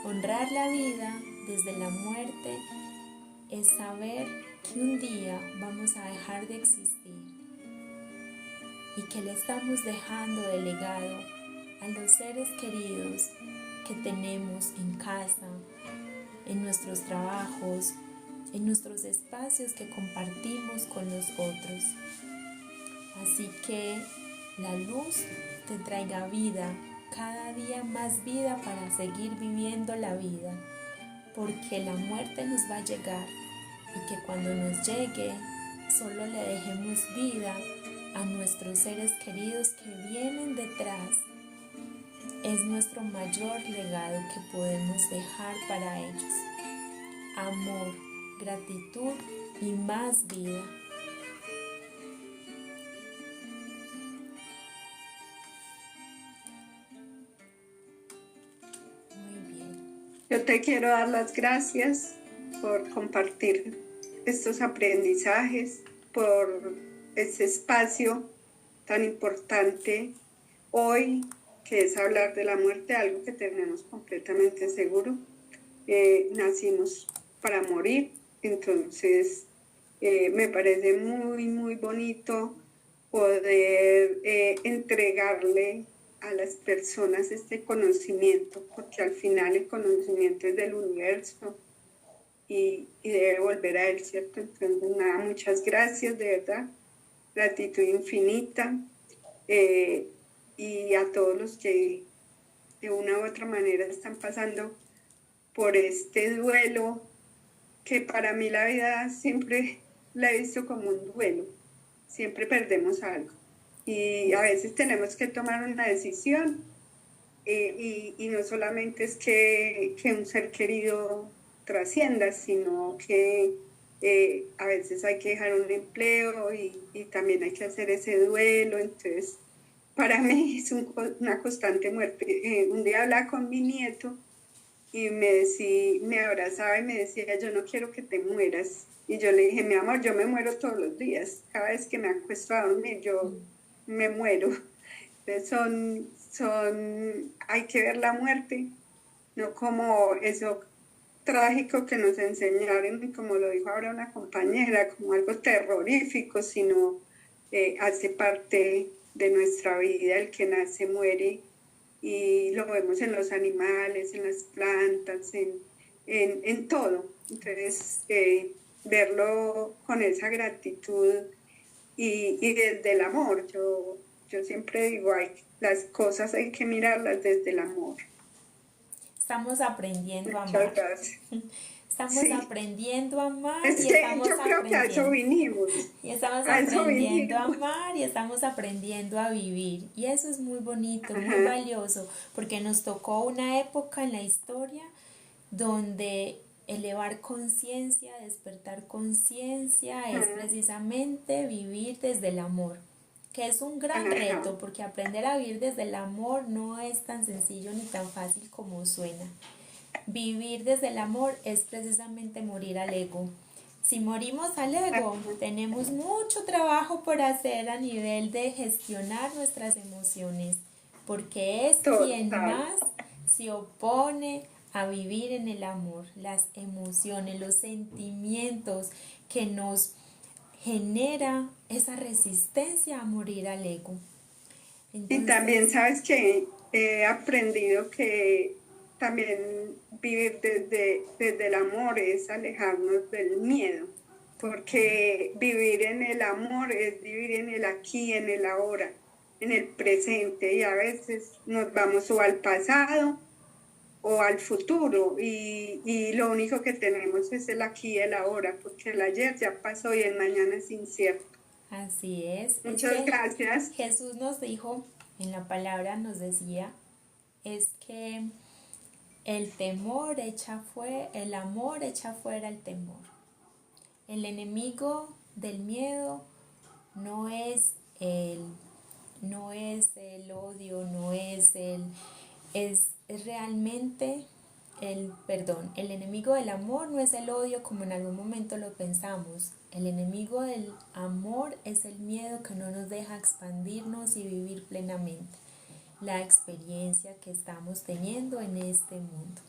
Honrar la vida desde la muerte es saber que un día vamos a dejar de existir y que le estamos dejando de legado a los seres queridos que tenemos en casa, en nuestros trabajos, en nuestros espacios que compartimos con los otros. Así que la luz te traiga vida, cada día más vida para seguir viviendo la vida, porque la muerte nos va a llegar y que cuando nos llegue solo le dejemos vida a nuestros seres queridos que vienen detrás. Es nuestro mayor legado que podemos dejar para ellos. Amor, gratitud y más vida. Yo te quiero dar las gracias por compartir estos aprendizajes, por este espacio tan importante hoy, que es hablar de la muerte, algo que tenemos completamente seguro. Nacimos para morir, entonces me parece muy, muy bonito poder entregarle a las personas este conocimiento, porque al final el conocimiento es del universo y debe volver a él, ¿cierto? Entonces, nada, muchas gracias, de verdad, gratitud infinita, y a todos los que de una u otra manera están pasando por este duelo, que para mí la vida siempre la he visto como un duelo, siempre perdemos algo y a veces tenemos que tomar una decisión, y no solamente es que un ser querido trascienda, sino que a veces hay que dejar un empleo y también hay que hacer ese duelo. Entonces para mí es una constante muerte. Un día hablaba con mi nieto y me abrazaba y me decía, yo no quiero que te mueras. Y yo le dije, mi amor, yo me muero todos los días. Cada vez que me acuesto a dormir, yo me muero. Entonces hay que ver la muerte, no como eso trágico que nos enseñaron, y como lo dijo ahora una compañera, como algo terrorífico, sino hace parte de nuestra vida. El que nace muere, y lo vemos en los animales, en las plantas, en todo. Entonces, verlo con esa gratitud y desde el amor. Yo siempre digo, las cosas hay que mirarlas desde el amor. Estamos aprendiendo a Muchas amar. gracias. Estamos Sí. aprendiendo a amar Es y que estamos yo creo que a eso vinimos. Y estamos A eso aprendiendo a vinimos. amar y estamos aprendiendo a vivir. Y eso es muy bonito, muy Ajá. valioso, porque nos tocó una época en la historia donde elevar conciencia, despertar conciencia es Ajá. precisamente vivir desde el amor, que es un gran Ajá. reto, porque aprender a vivir desde el amor no es tan sencillo ni tan fácil como suena. Vivir desde el amor es precisamente morir al ego. Si morimos al ego, tenemos mucho trabajo por hacer a nivel de gestionar nuestras emociones, porque es quien Total. más se opone a vivir en el amor, las emociones, los sentimientos que nos genera esa resistencia a morir al ego. Y también Entonces, sabes que he aprendido que también vivir desde el amor es alejarnos del miedo, porque vivir en el amor es vivir en el aquí, en el ahora, en el presente, y a veces nos vamos o al pasado o al futuro, y lo único que tenemos es el aquí y el ahora, porque el ayer ya pasó y el mañana es incierto. así es Muchas que gracias. Jesús nos dijo, en la palabra nos decía, es que el amor echa fuera el temor. El enemigo del miedo no es el odio, es realmente el enemigo del amor no es el odio como en algún momento lo pensamos. El enemigo del amor es el miedo que no nos deja expandirnos y vivir plenamente la experiencia que estamos teniendo en este mundo.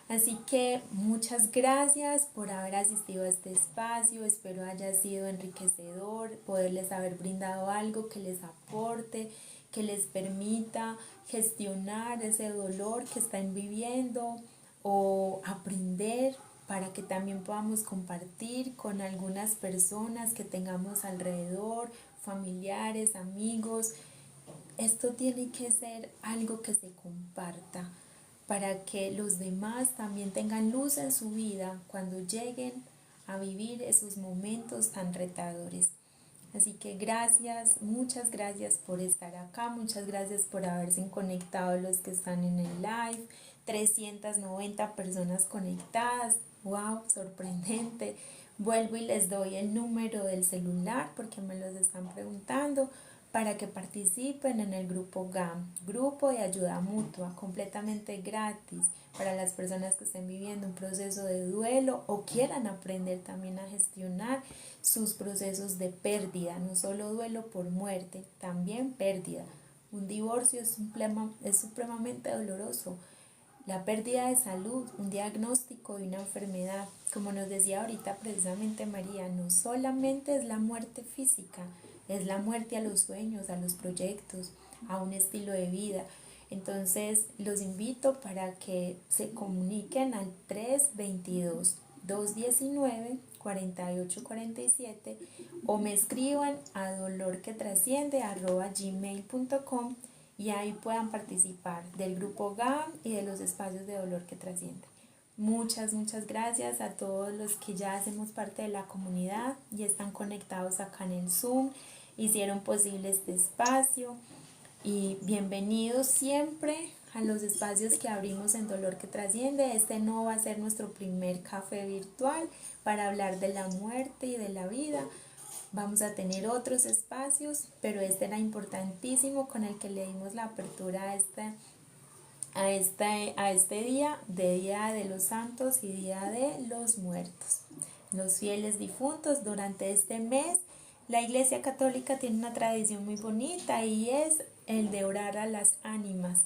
Así que muchas gracias por haber asistido a este espacio, espero haya sido enriquecedor, poderles haber brindado algo que les aporte, que les permita gestionar ese dolor que están viviendo o aprender para que también podamos compartir con algunas personas que tengamos alrededor, familiares, amigos. Esto tiene que ser algo que se comparta para que los demás también tengan luz en su vida cuando lleguen a vivir esos momentos tan retadores. Así que gracias, muchas gracias por estar acá, muchas gracias por haberse conectado los que están en el live, 390 personas conectadas, wow, sorprendente. Vuelvo y les doy el número del celular porque me los están preguntando para que participen en el grupo GAM, Grupo de Ayuda Mutua, completamente gratis para las personas que estén viviendo un proceso de duelo o quieran aprender también a gestionar sus procesos de pérdida, no solo duelo por muerte, también pérdida. Un divorcio es supremamente doloroso. La pérdida de salud, un diagnóstico de una enfermedad, como nos decía ahorita precisamente María, no solamente es la muerte física, es la muerte a los sueños, a los proyectos, a un estilo de vida. Entonces los invito para que se comuniquen al 322-219-4847 o me escriban a dolorquetrasciende@gmail.com y ahí puedan participar del grupo GAM y de los espacios de dolor que trasciende. Muchas gracias a todos los que ya hacemos parte de la comunidad y están conectados acá en el Zoom, hicieron posible este espacio y bienvenidos siempre a los espacios que abrimos en Dolor que Trasciende. Este no va a ser nuestro primer café virtual para hablar de la muerte y de la vida. Vamos a tener otros espacios, pero este era importantísimo con el que le dimos la apertura a este día de los Santos y Día de los Muertos, los fieles difuntos. Durante este mes, la Iglesia Católica tiene una tradición muy bonita y es el de orar a las ánimas.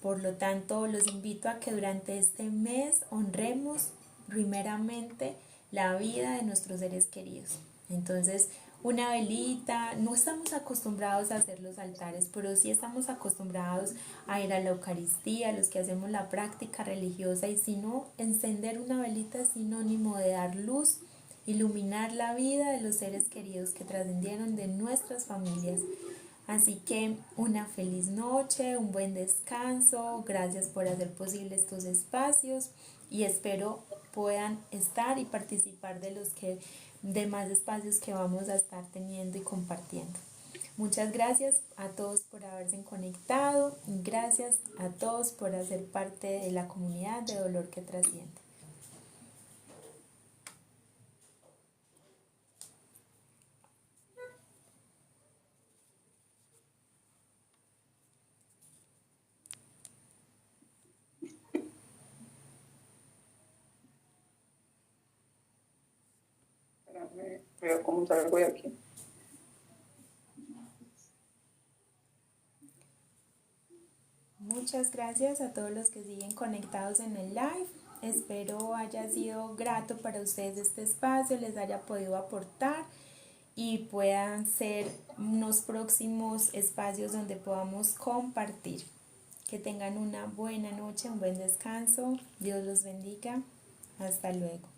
Por lo tanto, los invito a que durante este mes honremos primeramente la vida de nuestros seres queridos. Entonces, una velita, no estamos acostumbrados a hacer los altares, pero sí estamos acostumbrados a ir a la Eucaristía, los que hacemos la práctica religiosa, y si no, encender una velita es sinónimo de dar luz, iluminar la vida de los seres queridos que trascendieron de nuestras familias. Así que una feliz noche, un buen descanso, gracias por hacer posible estos espacios y espero puedan estar y participar de los demás espacios que vamos a estar teniendo y compartiendo. Muchas gracias a todos por haberse conectado y gracias a todos por hacer parte de la comunidad de Dolor que Trasciende. Veo cómo salgo de aquí. Muchas gracias a todos los que siguen conectados en el live. Espero haya sido grato para ustedes este espacio, les haya podido aportar y puedan ser unos próximos espacios donde podamos compartir. Que tengan una buena noche, un buen descanso. Dios los bendiga. Hasta luego.